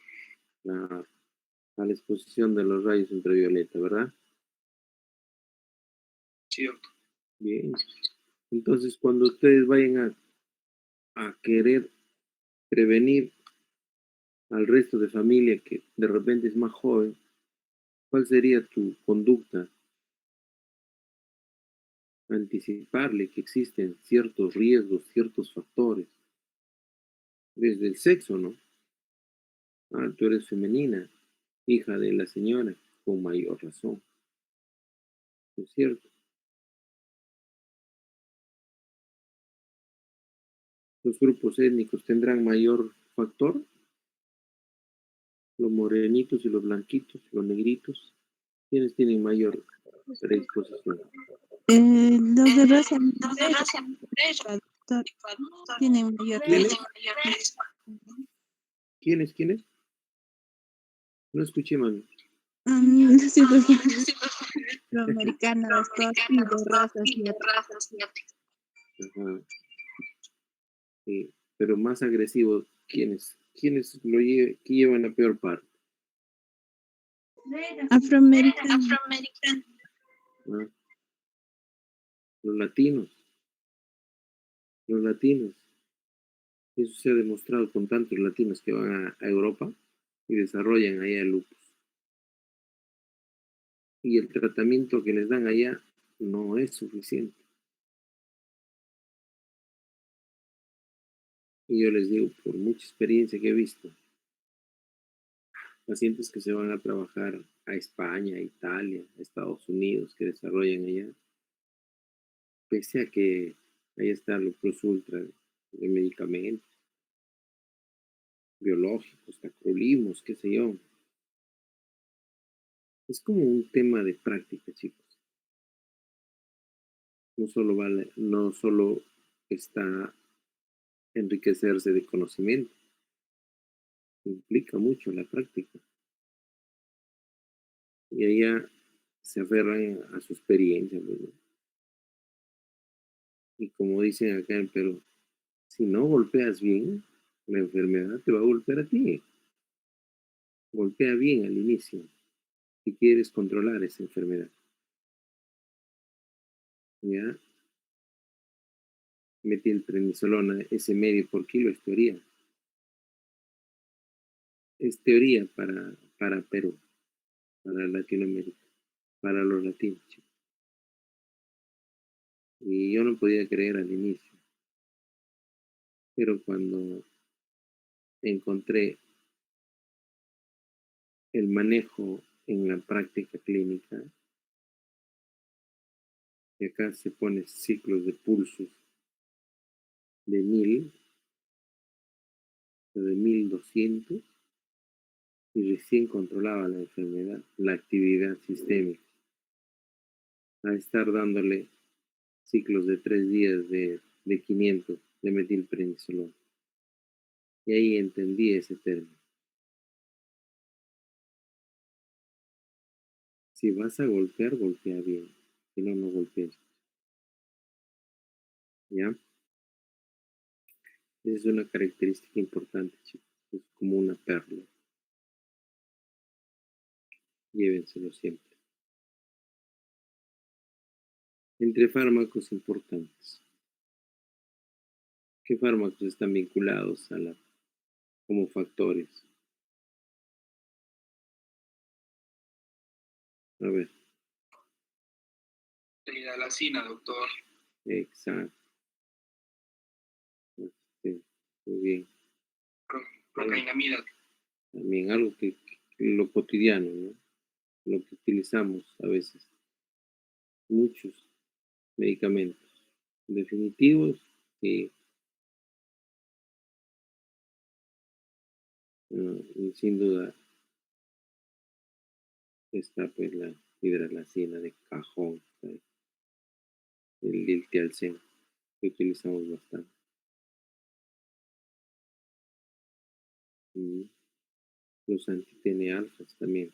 A la exposición de los rayos ultravioleta, ¿verdad? Sí, doctor. Bien. Entonces, cuando ustedes vayan a querer prevenir al resto de familia que de repente es más joven, ¿cuál sería tu conducta? Anticiparle que existen ciertos riesgos, ciertos factores. Desde el sexo, ¿no? Tú eres femenina, hija de la señora, con mayor razón. ¿No es cierto? Los grupos étnicos tendrán mayor factor. Los morenitos y los blanquitos, los negritos, ¿quiénes tienen mayor predisposición? Los de raza negra, doctor, tienen mayor riesgo. ¿Quiénes? No escuché, mami. Sí, doctor. Afroamericana, doctor, y de raza asiática. Ajá. Sí, pero más agresivos, ¿quiénes? ¿Quiénes que llevan la peor parte? Afroamericana. ¿Ah? Los latinos. Eso se ha demostrado con tantos latinos que van a Europa y desarrollan allá el lupus. Y el tratamiento que les dan allá no es suficiente. Y yo les digo, por mucha experiencia que he visto, pacientes que se van a trabajar a España, a Italia, a Estados Unidos, que desarrollan allá, pese a que ahí está lo plus ultra de medicamentos, biológicos, tacrolimus, qué sé yo. Es como un tema de práctica, chicos. No solo está enriquecerse de conocimiento. Implica mucho la práctica. Y allá se aferran a su experiencia, ¿no? Y como dicen acá en Perú, si no golpeas bien, la enfermedad te va a golpear a ti. Golpea bien al inicio si quieres controlar esa enfermedad. ¿Ya? Metilprednisolona, ese medio por kilo es teoría. Es teoría para Perú, para Latinoamérica, para los latinos. Y yo no podía creer al inicio. Pero cuando encontré el manejo en la práctica clínica, que acá se pone ciclos de pulsos de 1000, de 1200, y recién controlaba la enfermedad, la actividad sistémica. A estar dándole ciclos de 3 días de 500 de metilprednisolona. Y ahí entendí ese término. Si vas a golpear, golpea bien. Si no, no golpees. ¿Ya? Esa es una característica importante, chicos. Es como una perla. Llévenselo siempre. Entre fármacos importantes. ¿Qué fármacos están vinculados como factores? A ver. Lacina, doctor. Exacto. Muy bien. Procainamida. También algo que lo cotidiano, ¿no? Lo que utilizamos a veces. Muchos medicamentos definitivos y sin duda está pues la hidralacina de cajón, el diltiazem que utilizamos bastante. Y los anti-TNA-alfas también.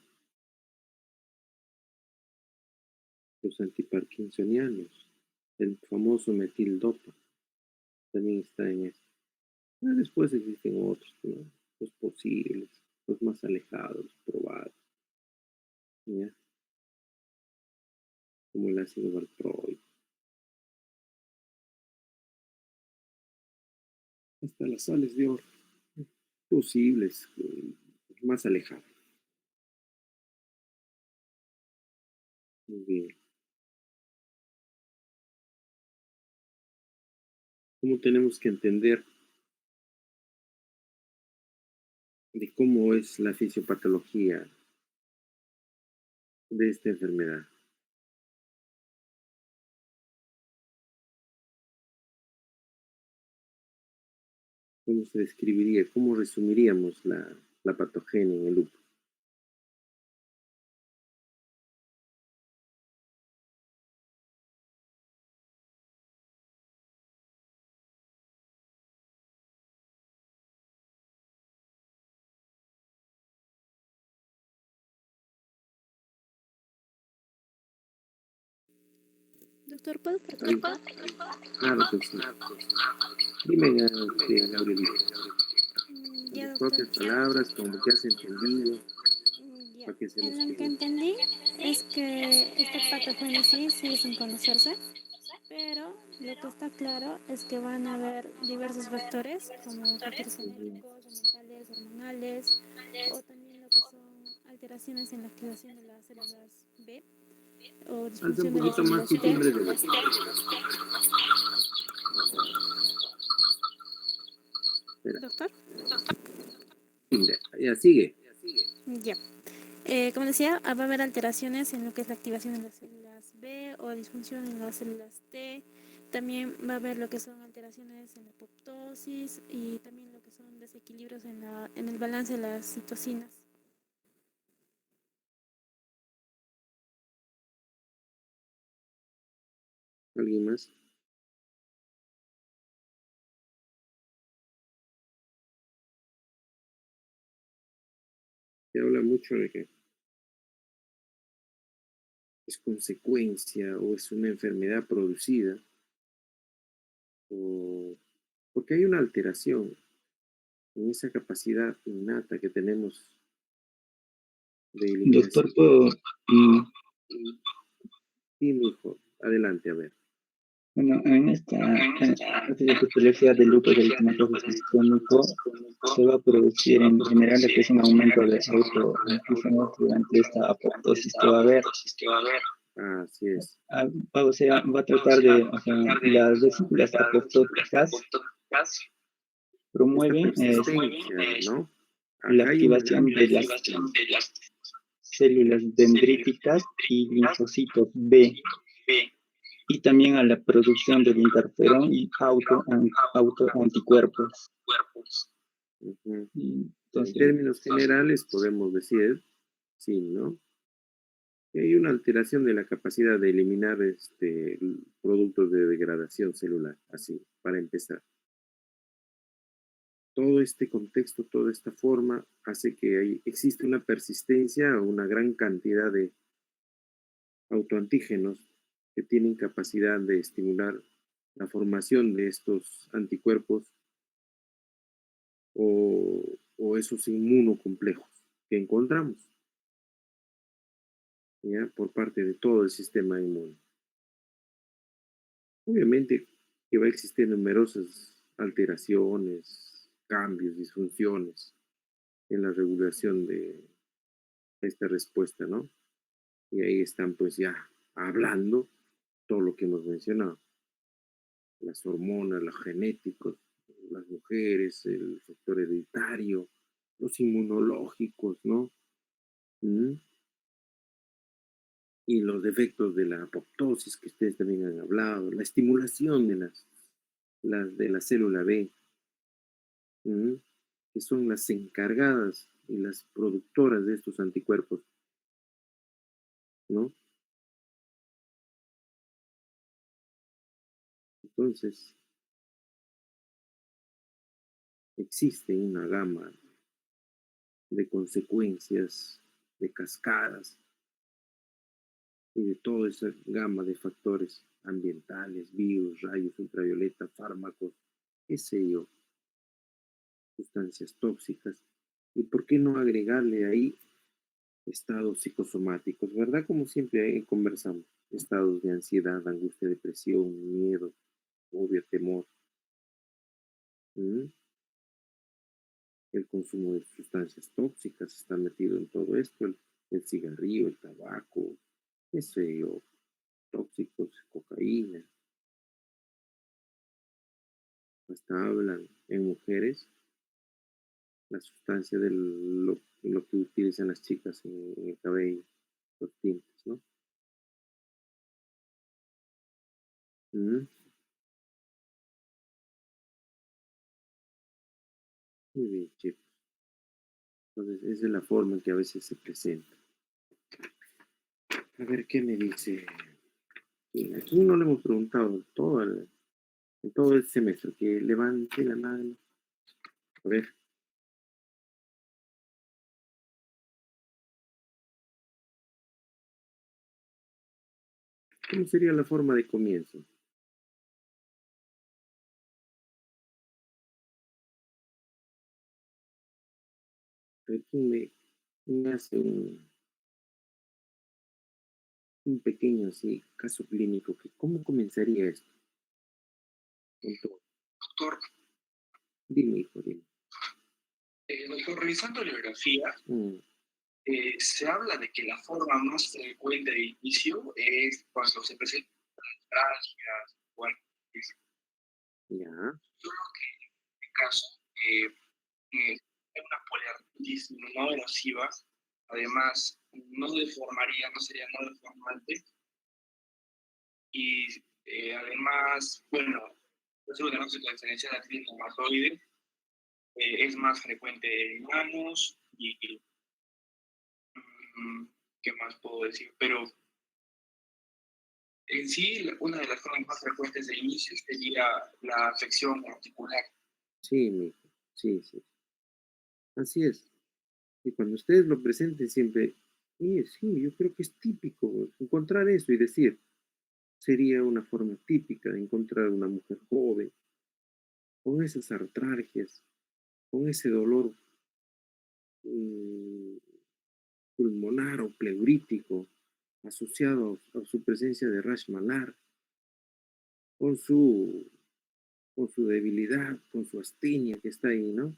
Los antiparkinsonianos, el famoso metildopa, también está en esto. Después existen otros, ¿no? Los posibles, los más alejados, probados, ¿ya? Como el ácido valproico. Hasta las sales de oro, posibles, más alejados. Muy bien. ¿Cómo tenemos que entender de cómo es la fisiopatología de esta enfermedad? ¿Cómo se describiría, cómo resumiríamos la patogenia en el lupus? Doctor, ¿puedo participar? Claro que sí. Dime, Gabrielita. Ya, Tus doctor. propias palabras, como que has entendido, Ya. para que se En nos lo que quede. entendí es que esta patogénesis sigue sin conocerse, pero lo que está claro es que van a haber diversos factores, como factores genéticos, ambientales, hormonales, o también lo que son alteraciones en la activación de las células B o Alza un disfunción de las poquito más células tu T. timbre de voz. Espera. Doctor. Timbre. Ya, sigue. Ya. Como decía, va a haber alteraciones en lo que es la activación de las células B o disfunción en las células T. También va a haber lo que son alteraciones en la apoptosis y también lo que son desequilibrios en el balance de las citocinas. ¿Alguien más? Se habla mucho de que es consecuencia o es una enfermedad producida o porque hay una alteración en esa capacidad innata que tenemos de Doctor, eliminación. ¿puedo? Sí, mi hijo, adelante, a ver. Bueno, en esta patología de lupus eritematoso sistémico se va a producir en general lo que es un aumento de autoantígenos durante esta apoptosis que va a haber. Así es. O sea, va a tratar de, o sea, las vesículas apoptóticas promueven Persistencia, ¿no? la Acá hay una activación gran de las células dendríticas y linfocitos B, y también a la producción del interferón y autoanticuerpos. Ujú. Entonces, En términos generales podemos decir, sí, ¿no? Que hay una alteración de la capacidad de eliminar productos de degradación celular, así, para empezar. Todo este contexto, toda esta forma hace que existe una persistencia o una gran cantidad de autoantígenos que tienen capacidad de estimular la formación de estos anticuerpos o esos inmunocomplejos que encontramos, ¿ya? Por parte de todo el sistema inmune. Obviamente que va a existir numerosas alteraciones, cambios, disfunciones en la regulación de esta respuesta, ¿no? Y ahí están pues ya hablando todo lo que hemos mencionado. Las hormonas, los genéticos, las mujeres, el factor hereditario, los inmunológicos, ¿no? ¿Mm? Y los defectos de la apoptosis que ustedes también han hablado, la estimulación de la célula B, ¿mm? Que son las encargadas y las productoras de estos anticuerpos, ¿no? Entonces, existe una gama de consecuencias, de cascadas y de toda esa gama de factores ambientales, virus, rayos ultravioleta, fármacos, qué sé yo, sustancias tóxicas. ¿Y por qué no agregarle ahí estados psicosomáticos, verdad? Como siempre conversamos, estados de ansiedad, angustia, depresión, miedo, fobia, temor. ¿Mm? El consumo de sustancias tóxicas está metido en todo esto, el cigarrillo, el tabaco, qué sé yo, tóxicos, cocaína. Hasta hablan en mujeres la sustancia de lo que utilizan las chicas en el cabello, los tintes, ¿no? ¿Mm? Muy bien, chicos. Entonces, esa es la forma en que a veces se presenta. A ver, ¿qué me dice? Y aquí no le hemos preguntado en todo el semestre, que levante la mano. A ver. ¿Cómo sería la forma de comienzo? A ver, ¿quién me hace un pequeño así, caso clínico? ¿Cómo comenzaría esto? Con todo. Doctor, Dime, hijo, dime. Doctor, revisando la bibliografía, se habla de que la forma más frecuente de inicio es cuando se presentan neuralgias o artritis. Ya. Solo que en este caso es una poliartritis no erosiva, además no deformaría, no sería no deformante, y además, bueno, es un diagnóstico diferencial de artritis reumatoide, es más frecuente en manos y ¿qué más puedo decir? Pero en sí, una de las formas más frecuentes de inicio sería la afección articular. Sí, mi hijo. Sí, sí. Así es. Y cuando ustedes lo presenten siempre, sí, yo creo que es típico encontrar eso y decir, sería una forma típica de encontrar una mujer joven, con esas artralgias, con ese dolor mm, pulmonar o pleurítico asociado a su presencia de rash malar, con su, con su debilidad, con su astenia que está ahí, ¿no?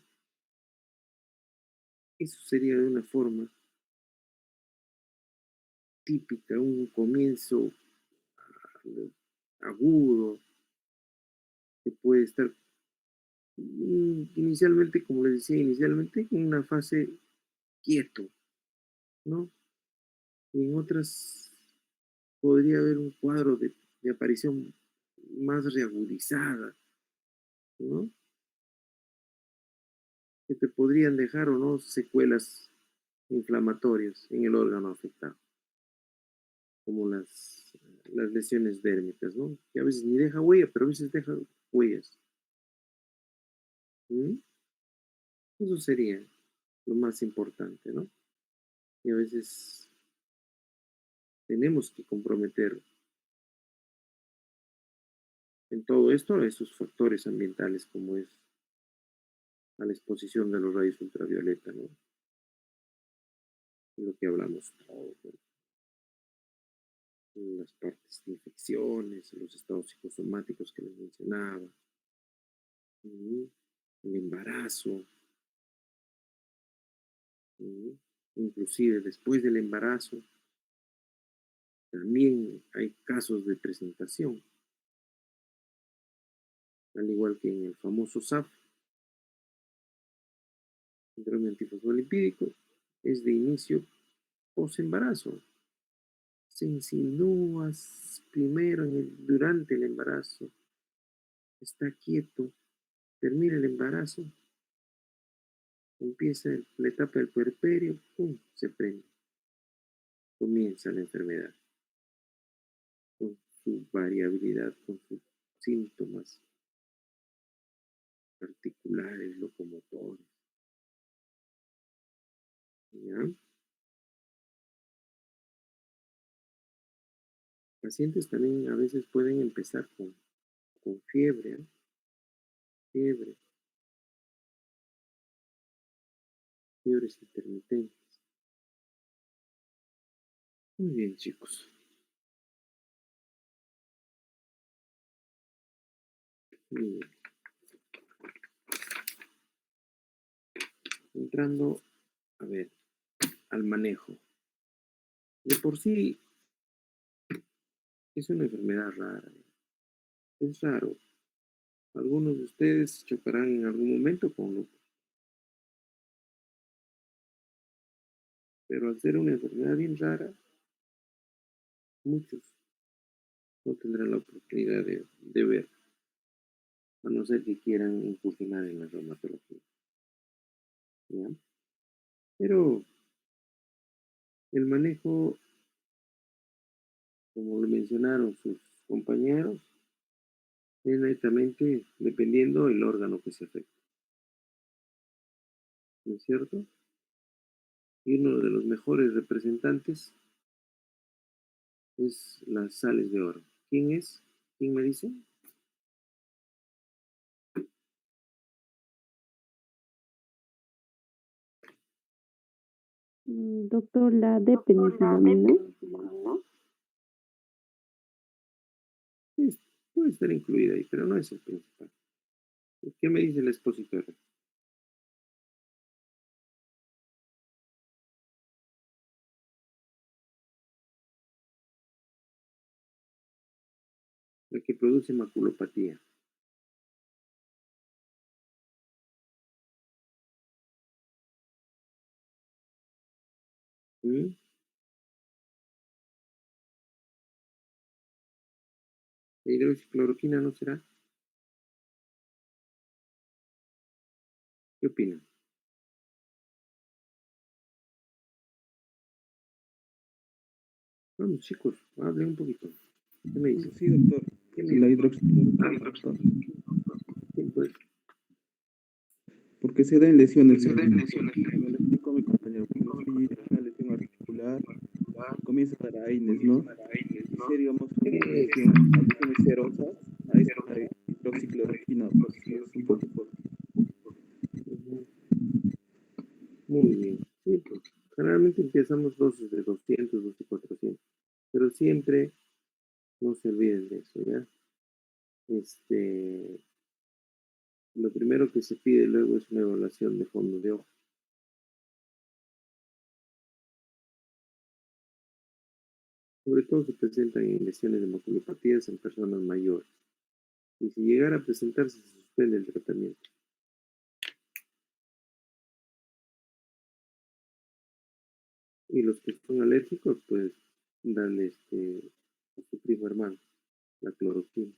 Eso sería de una forma típica, un comienzo agudo, que puede estar inicialmente, como les decía, inicialmente en una fase quieto, ¿no? Y en otras podría haber un cuadro de aparición más reagudizada, ¿no? Que te podrían dejar o no secuelas inflamatorias en el órgano afectado, como las lesiones dérmicas, ¿no? Que a veces ni deja huella, pero a veces deja huellas. ¿Mm? Eso sería lo más importante, ¿no? Y a veces tenemos que comprometer en todo esto a esos factores ambientales como es a la exposición de los rayos ultravioleta, ¿no? Lo que hablamos todo, ¿no? Las partes de infecciones, los estados psicosomáticos que les mencionaba, ¿sí? El embarazo, ¿sí? Inclusive después del embarazo, también hay casos de presentación, al igual que en el famoso SAF, síndrome antifosfolipídico, es de inicio post-embarazo. Se insinúa primero durante el embarazo, está quieto, termina el embarazo, empieza la etapa del puerperio, ¡pum!, se prende, comienza la enfermedad, con su variabilidad, con sus síntomas particulares, locomotores, ¿ya? Pacientes también a veces pueden empezar con fiebre, ¿eh? Fiebres intermitentes. Muy bien, chicos. Muy bien. Entrando, a ver, al manejo. De por sí, es una enfermedad rara. Es raro. Algunos de ustedes chocarán en algún momento con lupus. Pero al ser una enfermedad bien rara, muchos no tendrán la oportunidad de ver, a no ser que quieran incursionar en la reumatología. ¿Ya? Pero el manejo, como lo mencionaron sus compañeros, es netamente dependiendo del órgano que se afecta. ¿No es cierto? Y uno de los mejores representantes es las sales de oro. ¿Quién es? ¿Quién me dice? Doctor, la de penicilina. Puede estar incluida ahí, pero no es el principal. ¿Qué me dice el expositor? La que produce maculopatía. ¿Mm? ¿La hidroxicloroquina no será? ¿Qué opinan? Vamos, chicos, hablen un poquito. ¿Qué me dicen? Sí, doctor. ¿Qué me La dicen? hidroxicloroquina, doctor. Sí, pues. Porque se da en lesiones. Me lo explicó mi compañero. AINES, ¿no? Y seríamos una condiciones serosas a esta hidroxicloroquina, porque es un poco Muy bien. Sí, pues, generalmente empezamos dosis de 200, dosis de 400, pero siempre no se olviden de eso, ¿ya? Lo primero que se pide luego es una evaluación de fondo de ojo. Sobre todo se presentan en lesiones de maculopatías en personas mayores. Y si llegara a presentarse, se suspende el tratamiento. Y los que son alérgicos, pues darle a su primo hermano, la cloroquina.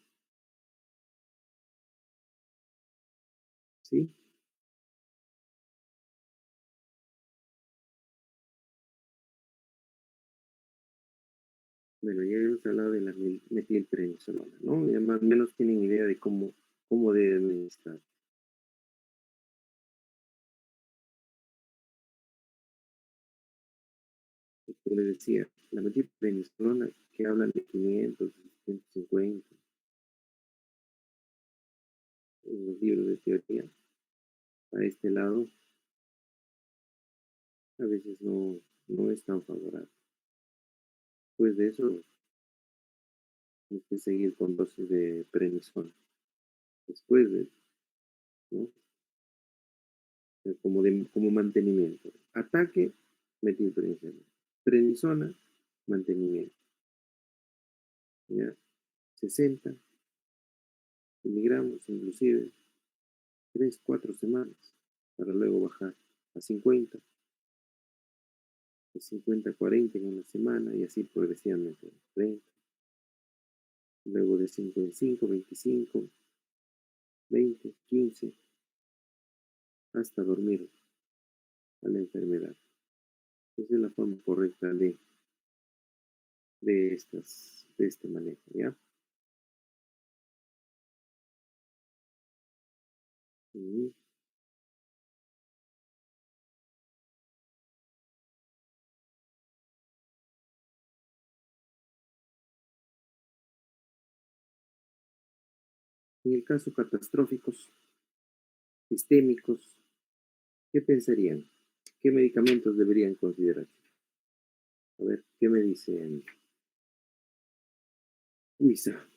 ¿Sí? Bueno, ya hemos hablado de la metilprednisolona, ¿no? Ya más o menos tienen idea de cómo debe administrar. Como les decía, la metilprednisolona que hablan de 500, 150 en los libros de teoría, a este lado, a veces no es tan favorable. Después de eso, hay que seguir con dosis de prednisona. Después de, ¿no? Como mantenimiento. Ataque, metilprednisolona. Prednisona, mantenimiento. ¿Ya? 60 miligramos, inclusive 3, 4 semanas, para luego bajar a 50, de 50 a 40 en una semana y así progresivamente, 30, luego de 5 en 5, 25, 20, 15, hasta dormir a la enfermedad. Esa es la forma correcta de este manejo, ¿ya? Y en el caso catastróficos, sistémicos, ¿qué pensarían? ¿Qué medicamentos deberían considerar? A ver, ¿qué me dicen? Luisa.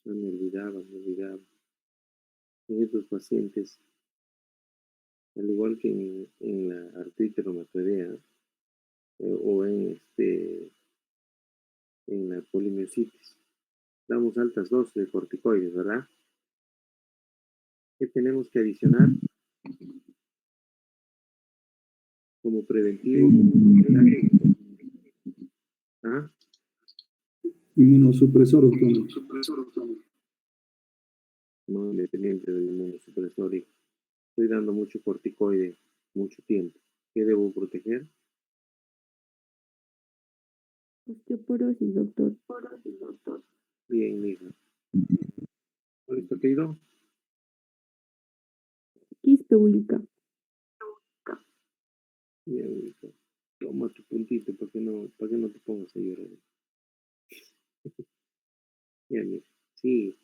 Me olvidaba. En estos pacientes, al igual que en la artritis reumatoidea o en la polimiositis, damos altas dosis de corticoides, ¿verdad? ¿Qué tenemos que adicionar como preventivo? ¿Ah? inmunosupresor, doctor. No independiente del inmunosupresor. Estoy dando mucho corticoide mucho tiempo. ¿Qué debo proteger? Osteoporosis, doctor. Bien, hija. ¿Cuál es tu apellido? Quispe Wilca. Bien, hija. Toma tu puntito para que no te pongas a llorar. Bien, hija. Sí,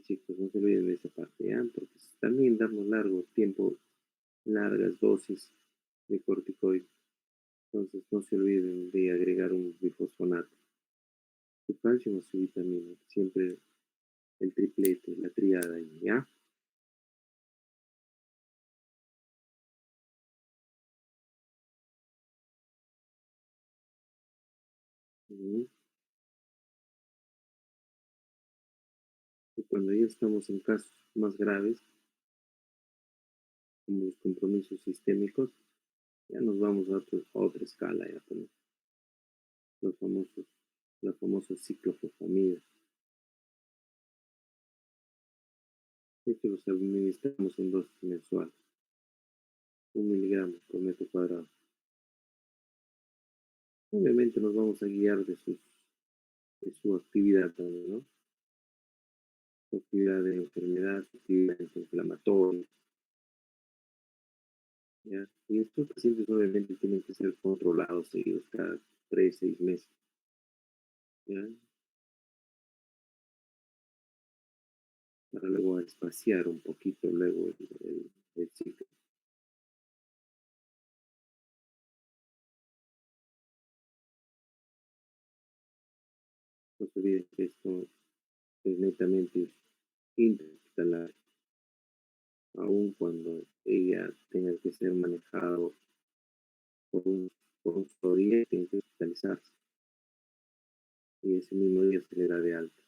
chicos, no se olviden de esa parte, ¿ya? Porque también damos largas dosis de corticoides. Entonces no se olviden de agregar un bifosfonato. Su calcio o su vitamina. Siempre el triplete, la triada ahí, ¿ya? Y cuando ya estamos en casos más graves, como los compromisos sistémicos, ya nos vamos a otra escala, ya tenemos la famosa ciclofosfamida. Estos los administramos en dosis mensuales, 1 miligramo por metro cuadrado. Obviamente nos vamos a guiar de su actividad también, ¿no? su actividad de enfermedad, su actividad antiinflamatoria, ¿ya? Y estos pacientes obviamente tienen que ser controlados seguidos cada 3, 6 meses, ¿ya? Para luego espaciar un poquito luego el ciclo. No se olviden que esto es netamente intrahospitalario, aun cuando ella tenga que ser manejado por un solo día, tiene que hospitalizarse. Y ese mismo día se le da de alta.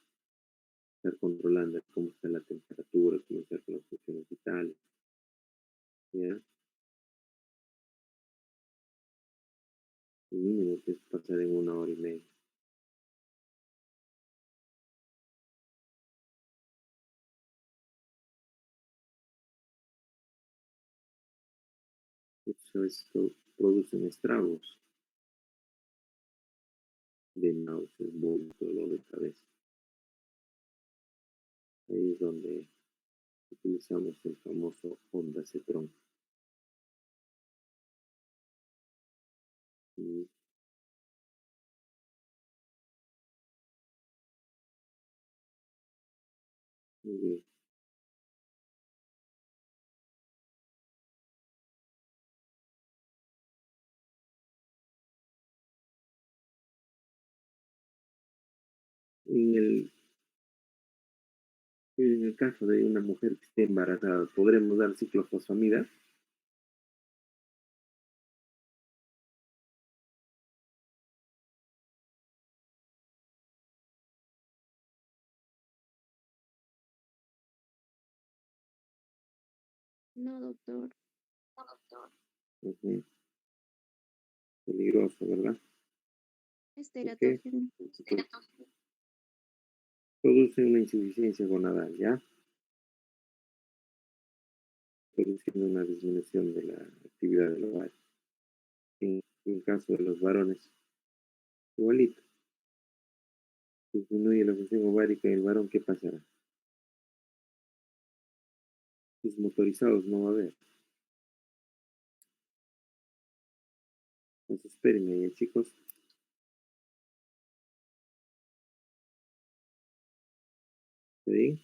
Estar controlando cómo está la temperatura, cómo está con las funciones vitales, ¿ya? El mínimo que es pasar en 1 hora y media. Esto producen estragos de náuseas, vómitos, dolor de cabeza. Ahí es donde utilizamos el famoso ondansetron. Y muy bien. En el caso de una mujer que esté embarazada, ¿podremos dar ciclofosfamida? No, doctor. Ujú. Peligroso, ¿verdad? Es ¿Por qué? teratógeno. Porque produce una insuficiencia gonadal, ¿ya? Produciendo una disminución de la actividad del ovario. En el caso de los varones, igualito. Disminuye la función ovárica en el varón, ¿qué pasará? Pues motorizados no va a haber. Entonces, espérenme ahí, chicos. ¿Sí?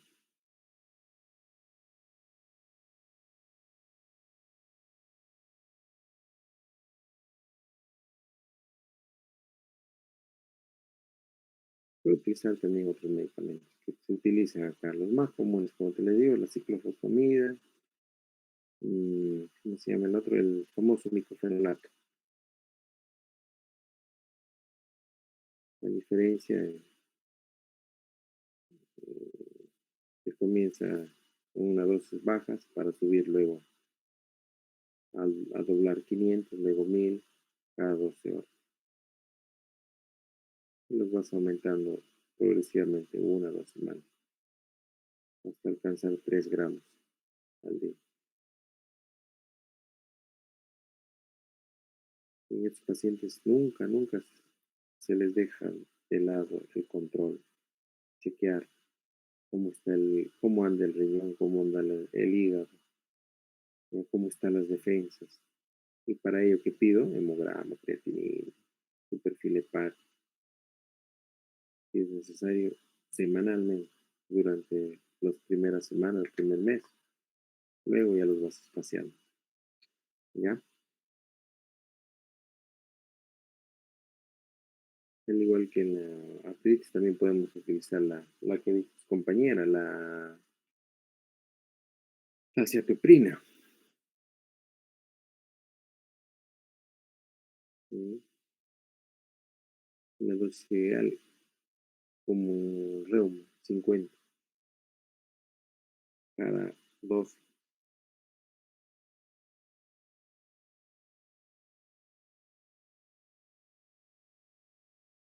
Puedo utilizar también otros medicamentos que se utilizan acá. Los más comunes, como te les digo, la ciclofosfamida, ¿cómo se llama el otro? El famoso micofenolato. La diferencia se comienza con unas dosis bajas para subir luego a doblar 500, luego 1000 cada 12 horas. Y los vas aumentando progresivamente 1 o 2 semanas hasta alcanzar 3 gramos al día. En estos pacientes nunca se les deja de lado el control, chequear cómo anda el riñón, cómo anda el hígado, cómo están las defensas. Y para ello, ¿qué pido? Hemograma, creatinina, su perfil hepático. Si es necesario, semanalmente, durante las primeras semanas, el primer mes. Luego ya los vas espaciando. ¿Ya? Al igual que en la artritis, también podemos utilizar la que dijo su compañera, la acetoprina. ¿Sí? Una dosis ideal como reuma, 50 cada 12.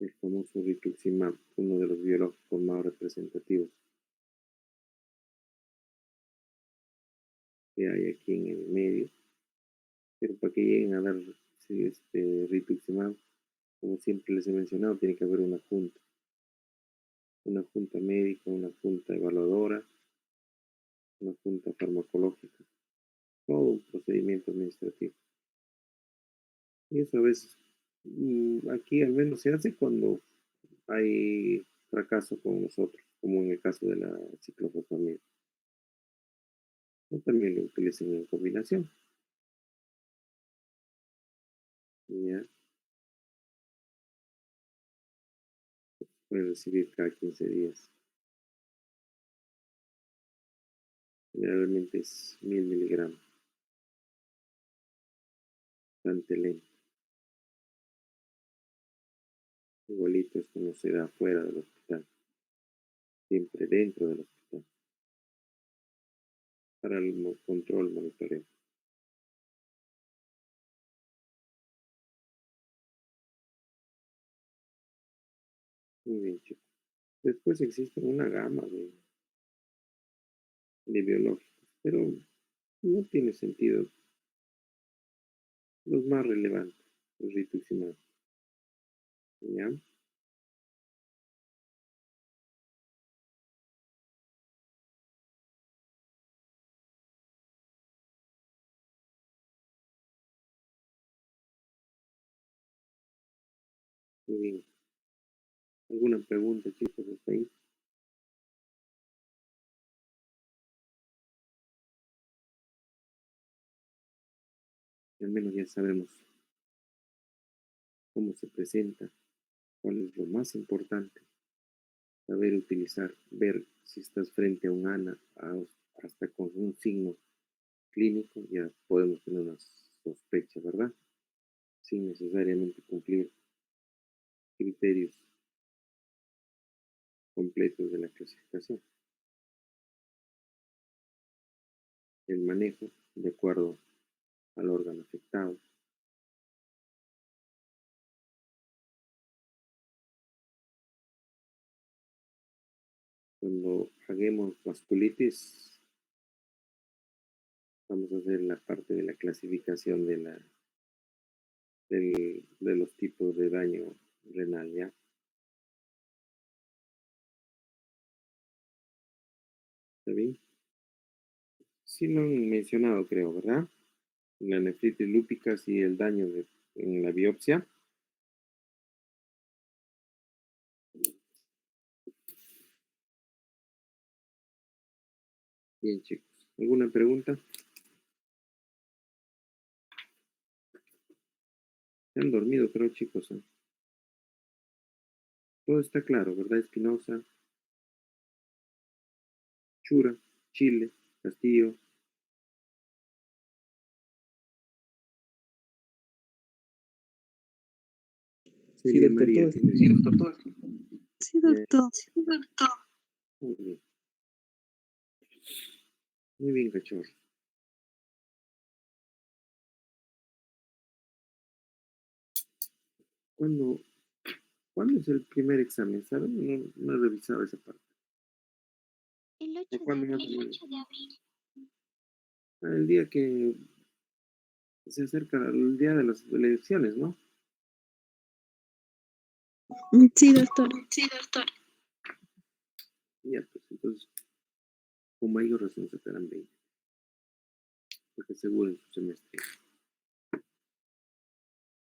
El famoso rituximab, uno de los biológicos más representativos que hay aquí en el medio. Pero para que lleguen a dar rituximab, como siempre les he mencionado, tiene que haber una junta una junta médica, una junta evaluadora, una junta farmacológica, todo un procedimiento administrativo. Y eso a veces, aquí al menos se hace cuando hay fracaso con nosotros, como en el caso de la ciclofosfamida. O también lo utilizan en combinación. ¿Ya? Puede recibir cada 15 días. Generalmente es 1000 miligramos. Bastante lento. Igualito es como se da fuera del hospital. Siempre dentro del hospital. Para el control, monitoreo. Muy bien, chicos. Después existe una gama de biológicos, pero no tiene sentido. Los más relevantes, los rituximab. ¿Ya? Muy bien. ¿Alguna pregunta, chicos, hasta ahí? Al menos ya sabemos cómo se presenta, cuál es lo más importante, saber utilizar, ver si estás frente a un ANA, hasta con un signo clínico, ya podemos tener una sospecha, ¿verdad? Sin necesariamente cumplir criterios completos de la clasificación. El manejo de acuerdo al órgano afectado. Cuando hagamos vasculitis, vamos a hacer la parte de la clasificación de los tipos de daño renal, ¿ya? ¿Está bien? Sí lo han mencionado, creo, ¿verdad? La nefritis lúpica y el daño en la biopsia. Bien, chicos. ¿Alguna pregunta? Se han dormido, creo, chicos, ¿eh? Todo está claro, ¿verdad? Espinosa, Chura, Chile, Castillo. Sí, doctor, María, todo está sí, doctor, todo está Sí, doctor. muy bien. Muy bien, cachorro. ¿Cuándo es el primer examen? ¿Saben? No he revisado esa parte. El 8 de ¿Cuándo más o abril. menos? El día que se acerca el día de las elecciones, ¿no? Sí, doctor. Sí, doctor. Ya, pues entonces, con mayor razón sacarán 20. Porque aseguren su semestre.